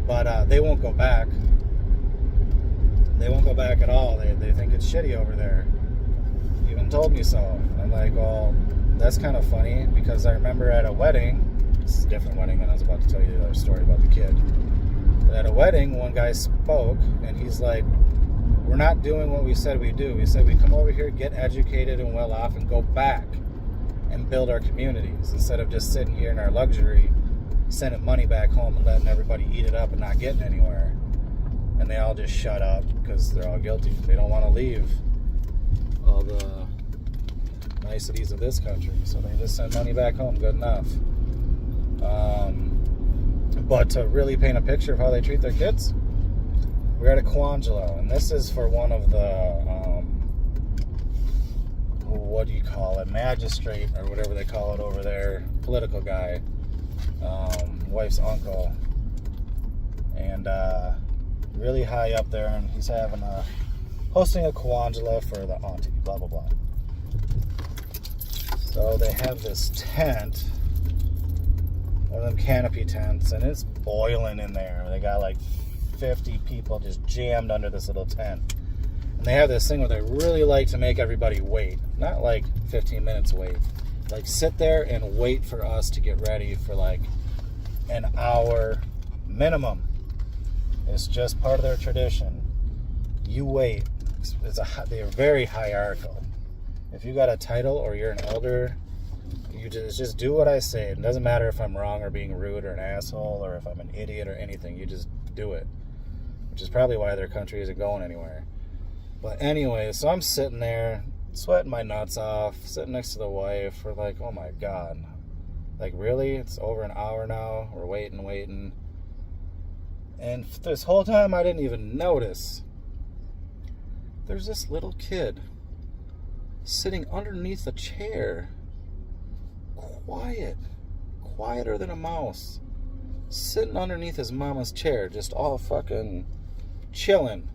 but they won't go back. They won't go back at all. They think it's shitty over there. Even told me so. I'm like, well, that's kind of funny, because I remember at a wedding, this is a different wedding than I was about to tell you the other story about the kid. But at a wedding, one guy spoke, and he's like, we're not doing what we said we do. We said we come over here, get educated and well off, and go back and build our communities, instead of just sitting here in our luxury, sending money back home and letting everybody eat it up and not getting anywhere. And they all just shut up because they're all guilty. They don't want to leave. all the niceties of this country. So they just send money back home, good enough. But to really paint a picture of how they treat their kids, we're at a Quangelo, and this is for one of the, what do you call it, magistrate, or whatever they call it over there, political guy, wife's uncle, and really high up there, and he's having hosting a Quangelo for the auntie, blah, blah, blah. So they have this tent, one of them canopy tents, and it's boiling in there. They got like 50 people just jammed under this little tent. And they have this thing where they really like to make everybody wait. Not like 15 minutes wait. Like sit there and wait for us to get ready for like an hour minimum. It's just part of their tradition. You wait. They're very hierarchical. If you got a title or you're an elder, you just do what I say. It doesn't matter if I'm wrong or being rude or an asshole or if I'm an idiot or anything. You just do it. Which is probably why their country isn't going anywhere. But anyway, so I'm sitting there, sweating my nuts off, sitting next to the wife. We're like, oh my God. Like, really? It's over an hour now. We're waiting. And this whole time I didn't even notice. There's this little kid sitting underneath a chair. Quiet. Quieter than a mouse. Sitting underneath his mama's chair, just all fucking chilling.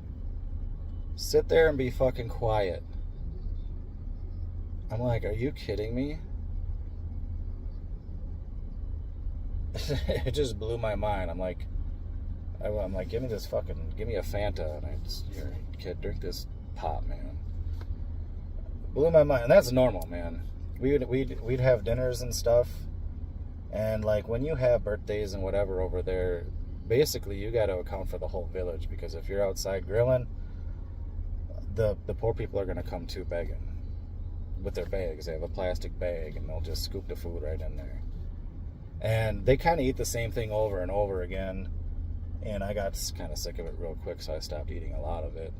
Sit there and be fucking quiet. I'm like, are you kidding me? It just blew my mind. I'm like, give me a Fanta, and I just, here, kid, drink this pop, man. Blew my mind, and that's normal, man. We'd have dinners and stuff, and like when you have birthdays and whatever over there, basically you got to account for the whole village, because if you're outside grilling, the poor people are going to come too begging with their bags. They have a plastic bag and they'll just scoop the food right in there, and they kind of eat the same thing over and over again, and I got kind of sick of it real quick, so I stopped eating a lot of it.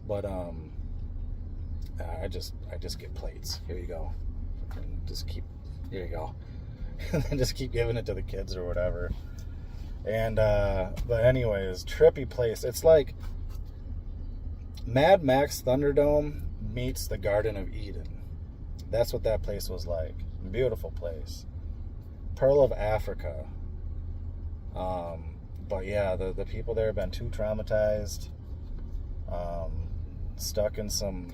But I just get plates. Here you go. And here you go. And then just keep giving it to the kids or whatever. And but anyways, trippy place. It's like Mad Max Thunderdome meets the Garden of Eden. That's what that place was like. Beautiful place. Pearl of Africa. But yeah, the people there have been too traumatized. Stuck in some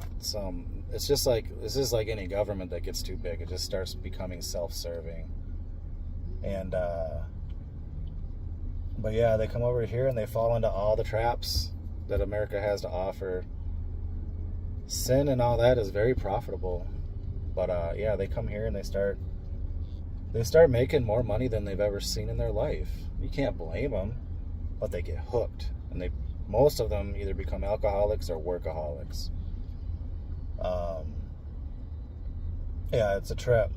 it's just like, this is like any government that gets too big. It just starts becoming self-serving. And but yeah, they come over here and they fall into all the traps that America has to offer. Sin and all that is very profitable. But yeah, they come here and they start making more money than they've ever seen in their life. You can't blame them, but they get hooked, and most of them either become alcoholics or workaholics. Yeah, it's a trip.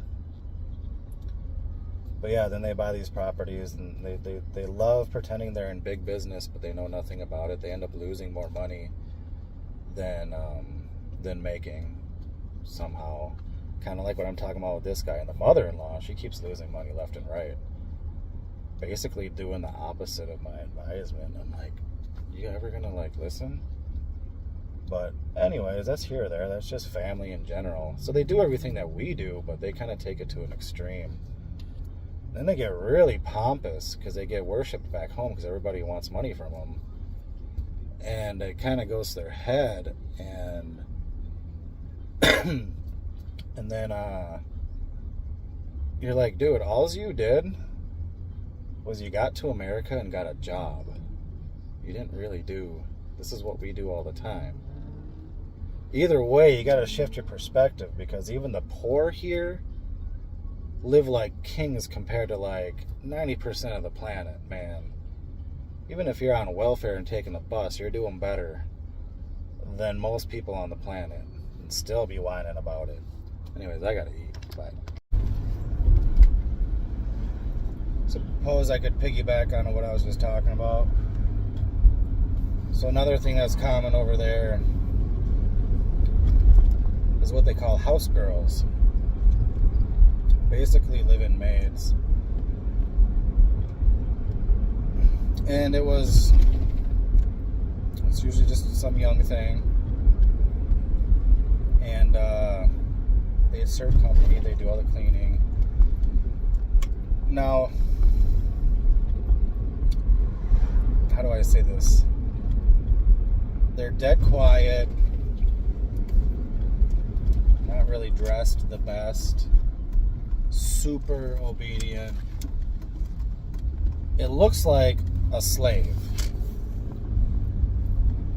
But yeah, then they buy these properties, and they love pretending they're in big business, but they know nothing about it. They end up losing more money than making somehow. Kind of like what I'm talking about with this guy. And the mother-in-law, she keeps losing money left and right. Basically doing the opposite of my advisement. I'm like, you ever gonna listen? But anyways, that's here or there. That's just family in general. So they do everything that we do, but they kind of take it to an extreme. Then they get really pompous because they get worshipped back home because everybody wants money from them. And it kind of goes to their head, and and then you're like, dude, all you did was you got to America and got a job. You didn't really do, this is what we do all the time. Either way, you got to shift your perspective, because even the poor here live like kings compared to like 90% of the planet, man. Even if you're on welfare and taking the bus, you're doing better than most people on the planet, and still be whining about it. Anyways, I gotta eat. Bye. Suppose I could piggyback on what I was just talking about. So another thing that's common over there is what they call house girls. Basically live-in maids. And it's usually just some young thing. And they serve company, they do all the cleaning. Now, how do I say this? They're dead quiet, not really dressed the best, super obedient. It looks like a slave.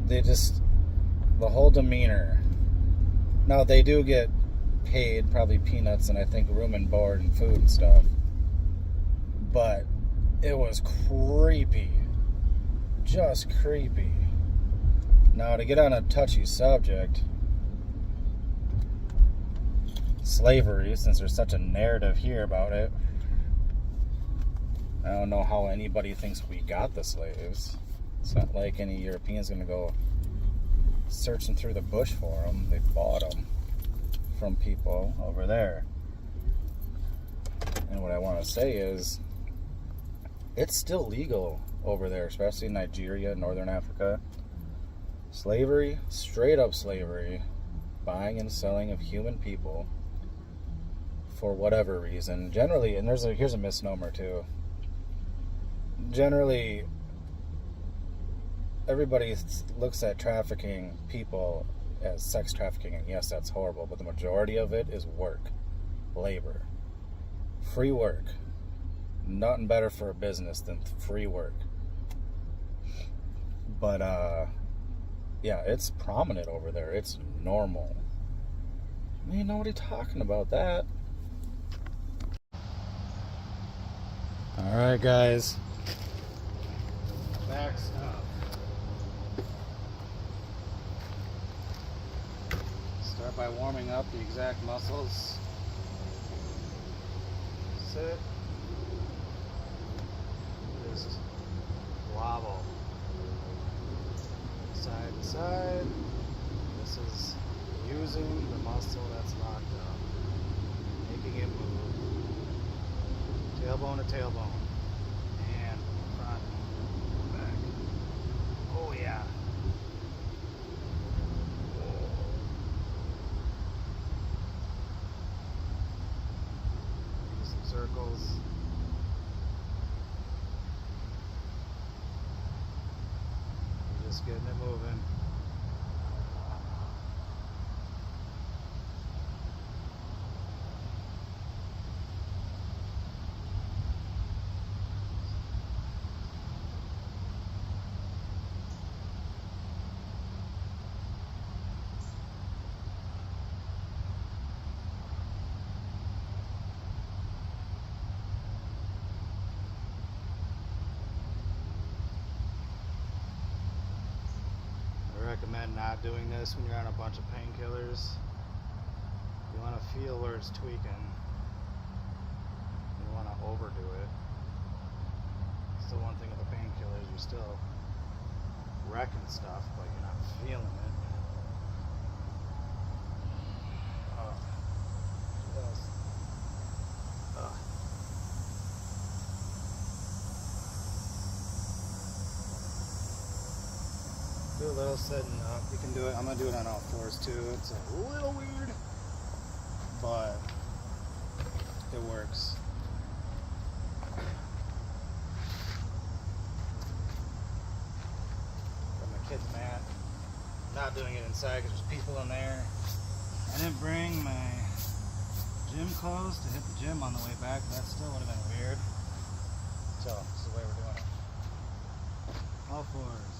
The whole demeanor. Now, they do get paid probably peanuts and I think room and board and food and stuff. But it was creepy. Just creepy. Now, to get on a touchy subject, slavery, since there's such a narrative here about it, I don't know how anybody thinks we got the slaves. It's not like any European's going to go searching through the bush for them. They bought them from people over there. And what I want to say is, it's still legal over there, especially in Nigeria, Northern Africa. Slavery, straight up slavery, buying and selling of human people for whatever reason. Generally, and here's a misnomer too. Generally, everybody looks at trafficking people as sex trafficking, and yes, that's horrible, but the majority of it is work, labor, free work. Nothing better for a business than free work. But yeah, it's prominent over there. It's normal. Ain't nobody talking about that. Alright, guys. Back stuff. Start by warming up the exact muscles. Sit. Just wobble. Side to side. This is using the muscle that's locked up, making it move. Tailbone to tailbone. And front, back. Oh yeah. Do some circles. Just getting it moving. I recommend not doing this when you're on a bunch of painkillers. You want to feel where it's tweaking. You don't want to overdo it. It's the one thing with the painkillers, you're still wrecking stuff, but you're not feeling it. Do a little sitting up. You can do it. I'm gonna do it on all fours too. It's a little weird, but it works. Got my kids' mat. Not doing it inside because there's people in there. I didn't bring my gym clothes to hit the gym on the way back. That still would have been weird. So this is the way we're doing it. All fours.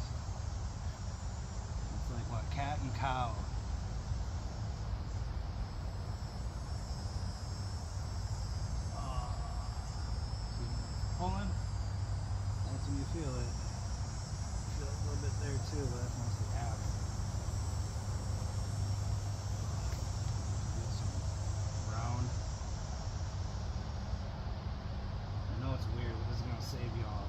Like what, cat and cow. Pulling. That's when you feel it. Feel it a little bit there too, but that's mostly abs. Get some round. I know it's weird, but this is gonna save y'all.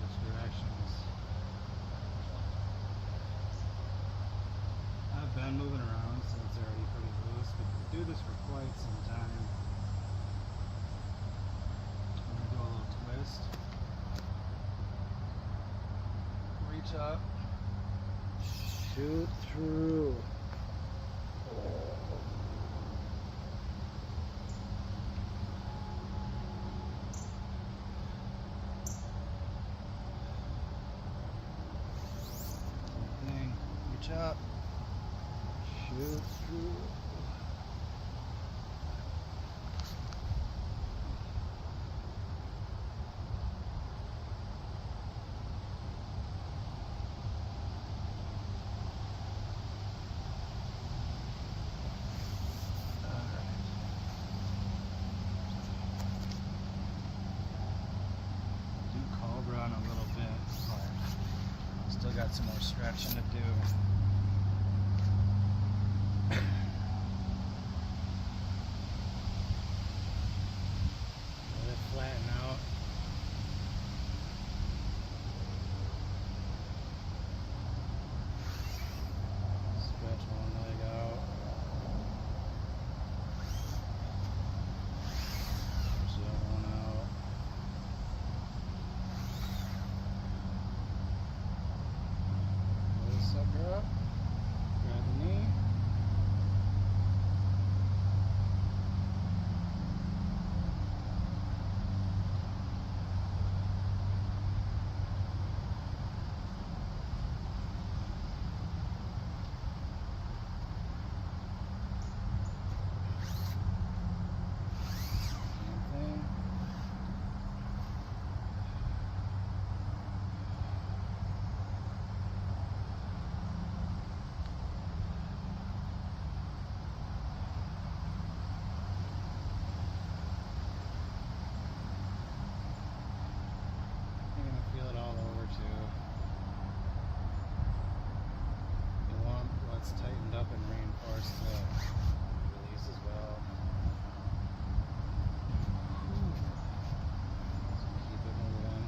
Which directions? been moving around, so it's already pretty loose. But we do this for quite some time. I'm gonna do a little twist. Reach up. Shoot through. Reach up, shoot through. Do Cobra on a little bit, but still got some more stretching to do. Flatten out. Stretch one leg out. Push the other one out. Pull the sucker up. Grab the knee. Tightened up and reinforced the release as well. So keep it moving.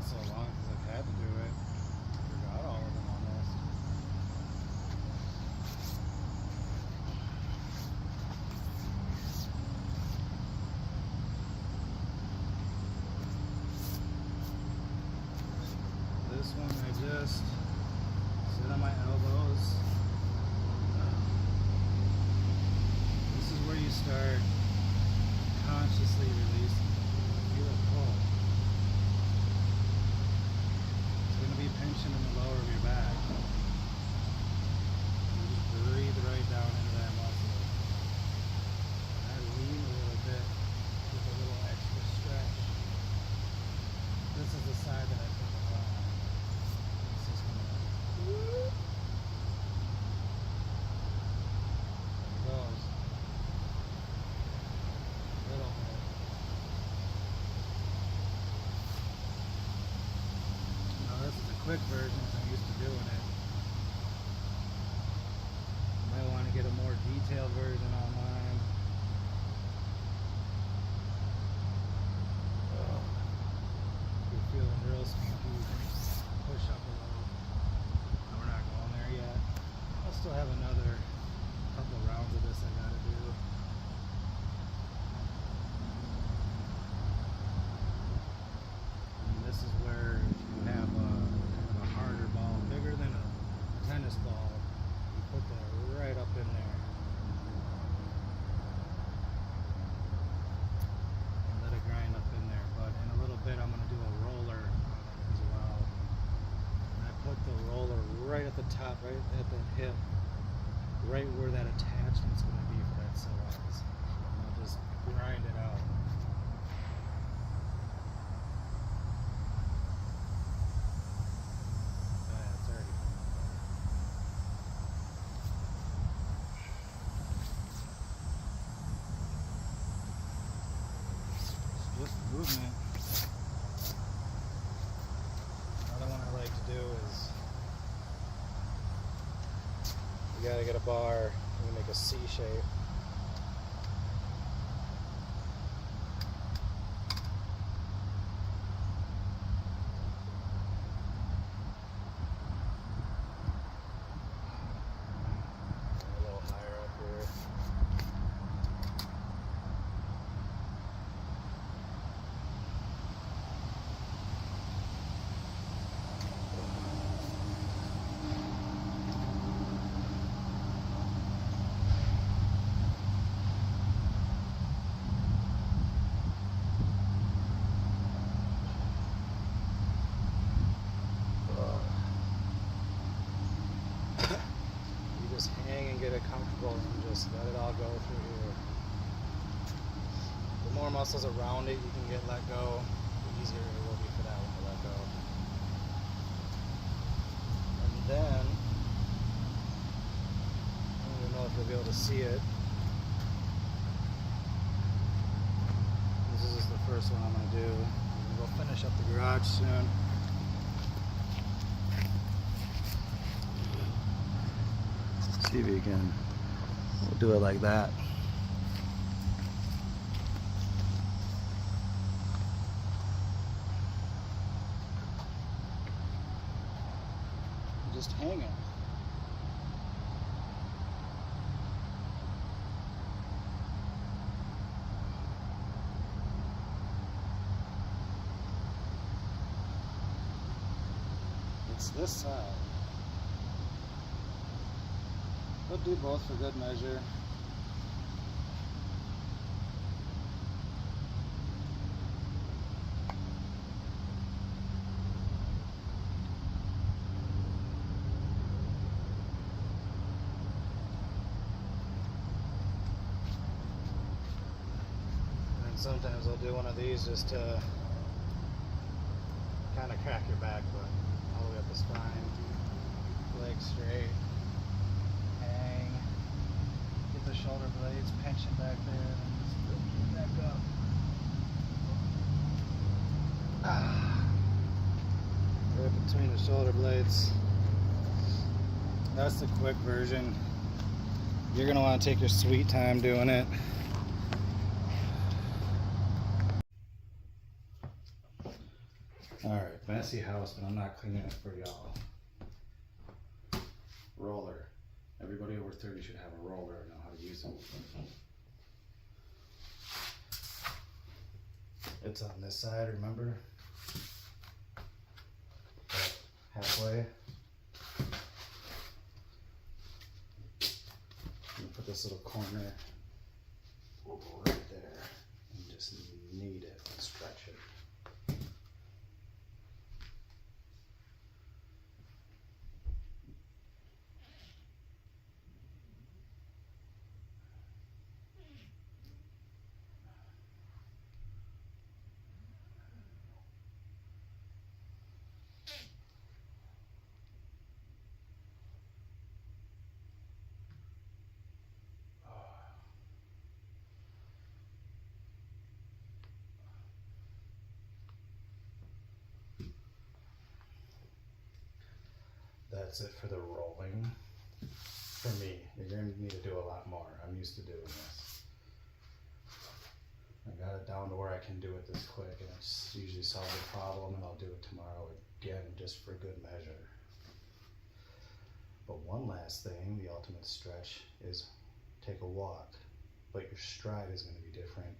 So long because I've had to do it. Forgot all of them almost. This one I just sit on my elbows. This is where you start consciously releasing. Feel it pull. Tension in the lower of your back. You just breathe right down into that muscle. I lean a little bit with a little extra stretch. This is the side that I put the ball on. It's just gonna there it goes. A little bit. This is a quick version because I'm used to doing it. You might want to get a more detailed version online. You're feeling real sneaky. Push up a little. No, we're not going there yet. I'll still have another couple rounds of this I gotta do. And this is where you have kind of a harder ball, bigger than a tennis ball. You put that right up in there. And let it grind up in there. But in a little bit I'm going to do a roller as well. And I put the roller right at the top, right at the hip, right where that attachment's going to be for that psoas. And I'll just grind it out. improvement. Another one I like to do is you gotta get a bar and make a C shape. A little higher up here. Just hang and get it comfortable and just let it all go through here. The more muscles around it you can get let go, the easier it will be for that one to let go. And then, I don't even know if you'll be able to see it. This is just the first one I'm going to do. We'll finish up the garage soon. See if you can. We'll do it like that. Just hang it. It's this side. We'll do both for good measure. And sometimes I'll do one of these just to kind of crack your back, but all the way up the spine, legs straight. Hang, get the shoulder blades pinching back there, and then just lift it back up. Right between the shoulder blades. That's the quick version. You're going to want to take your sweet time doing it. Alright, messy house, but I'm not cleaning it for y'all. Roller. Everybody over 30 should have a roller and know how to use it. It's on this side, remember? Halfway. You put this little corner right there and just knead it and stretch it. That's it for the rolling. For me, you're going to need to do a lot more. I'm used to doing this. I got it down to where I can do it this quick, and it's usually solved the problem, and I'll do it tomorrow again just for good measure. But one last thing, the ultimate stretch, is take a walk, but your stride is going to be different.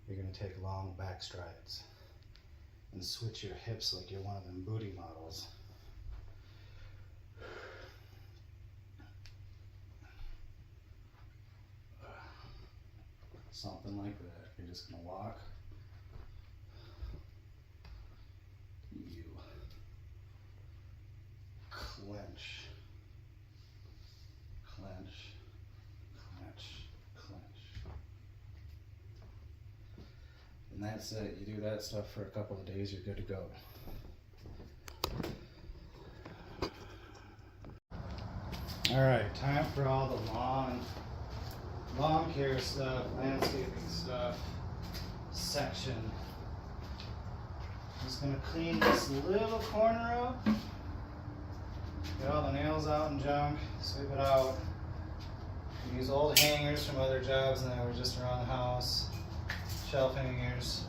You're going to take long back strides and switch your hips like you're one of them booty models. Something like that. You're just gonna walk. You clench, clench, clench, clench. And that's it. You do that stuff for a couple of days, you're good to go. Alright, time for all the lawn care stuff, landscaping stuff, section Just gonna clean this little corner up. Get all the nails out and junk, sweep it out. Use old hangers from other jobs and that were just around the house. Shelf hangers.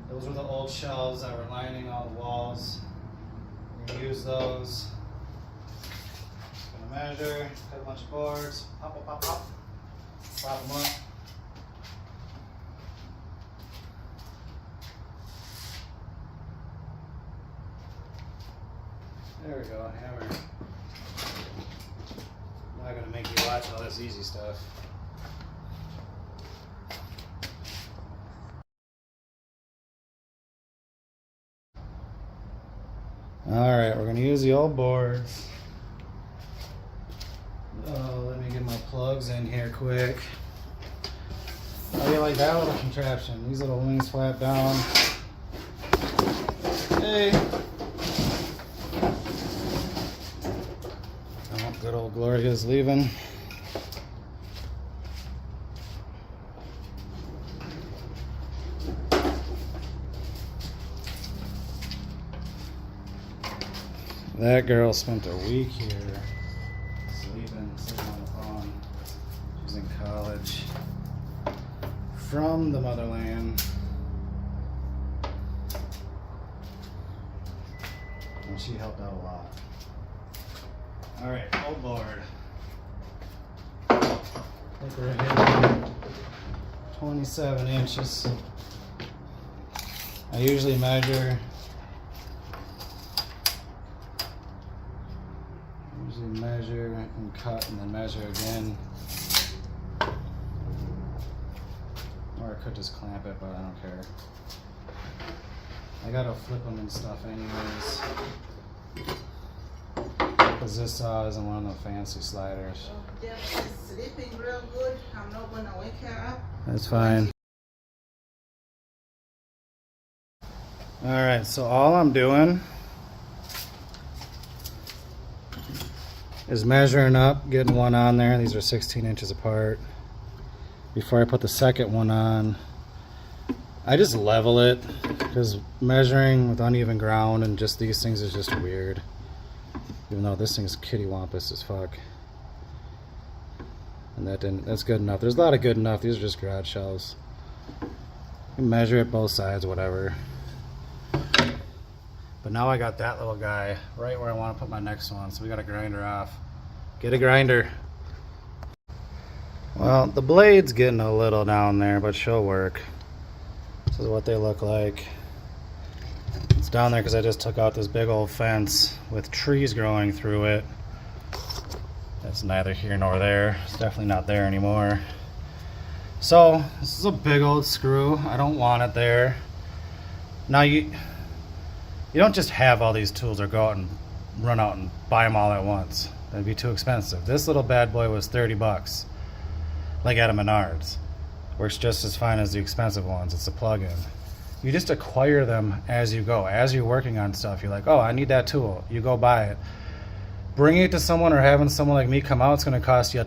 Those were the old shelves that were lining all the walls. We're gonna use those. Just gonna measure, cut a bunch of boards, pop, pop, pop, pop. Prop them up. There we go, hammer. I'm not gonna make you watch all this easy stuff. Alright, we're gonna use the old boards. Oh, let me get my plugs in here quick. How do you like that little contraption? These little wings flap down. Hey! Oh, good old Gloria's leaving. That girl spent a week here sleeping, sitting on the phone. She's in college from the motherland. And she helped out a lot. Alright, old board. I think we're hitting 27 inches. I usually measure and cut and then measure again. Or I could just clamp it, but I don't care. I gotta flip them and stuff anyways. Because this saw isn't one of the fancy sliders. Jeff is sleeping real good. I'm not gonna wake her up. That's fine. Alright, so all I'm doing is measuring up, getting one on there. These are 16 inches apart. Before I put the second one on, I just level it because measuring with uneven ground and just these things is just weird. Even though this thing's kittywampus as fuck. And that's good enough. There's a lot of good enough. These are just garage shelves. You can measure it both sides, whatever. But now I got that little guy right where I want to put my next one, so we got a grinder off. Get a grinder. Well, the blade's getting a little down there, but she'll work. This is what they look like. It's down there because I just took out this big old fence with trees growing through it. That's neither here nor there. It's definitely not there anymore. So, this is a big old screw. I don't want it there. Now you don't just have all these tools or go out and run out and buy them all at once. That'd be too expensive. This little bad boy was 30 bucks. Like at a Menards. Works just as fine as the expensive ones. It's a plug-in. You just acquire them as you go. As you're working on stuff, you're like, oh, I need that tool. You go buy it. Bringing it to someone or having someone like me come out, it's going to cost you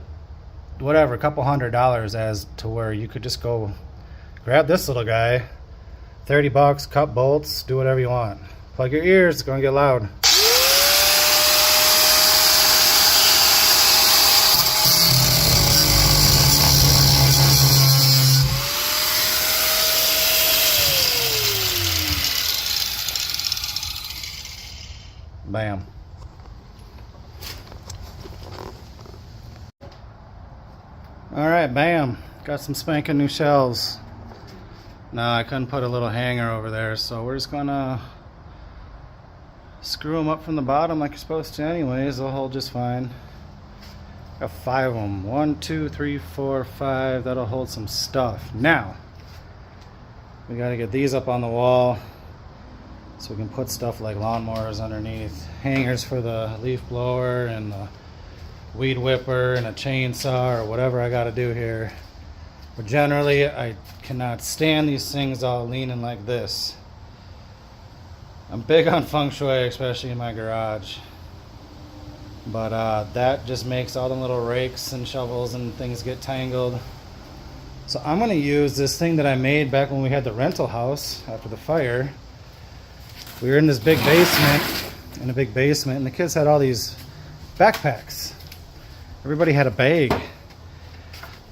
whatever, a couple $100 as to where you could just go grab this little guy, 30 bucks, cut bolts, do whatever you want. Plug your ears, it's going to get loud. Bam. Alright, bam. Got some spanking new shelves. Nah, I couldn't put a little hanger over there, so we're just gonna screw them up from the bottom like you're supposed to anyways. They'll hold just fine. Got 5 of them. 1, 2, 3, 4, 5. That'll hold some stuff. Now, we gotta get these up on the wall so we can put stuff like lawnmowers underneath. Hangers for the leaf blower and the weed whipper and a chainsaw or whatever I gotta do here. But generally, I cannot stand these things all leaning like this. I'm big on feng shui, especially in my garage. But that just makes all the little rakes and shovels and things get tangled. So I'm gonna use this thing that I made back when we had the rental house after the fire. we were in this big basement, and the kids had all these backpacks. Everybody had a bag.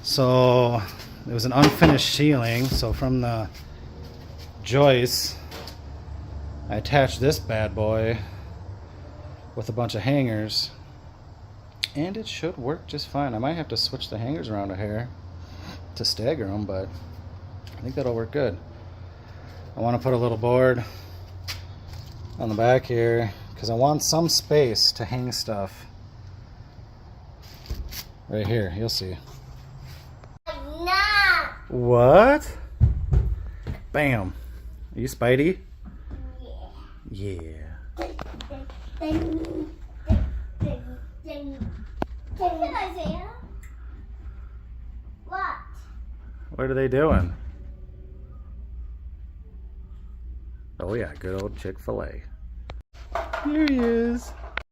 So it was an unfinished ceiling. So from the joist, I attached this bad boy with a bunch of hangers, and it should work just fine. I might have to switch the hangers around a hair to stagger them, but I think that'll work good. I want to put a little board on the back here because I want some space to hang stuff. Right here, you'll see. No. What? Bam. Are you Spidey? Yeah. What? What are they doing? Oh yeah, good old Chick-fil-A. Here he is.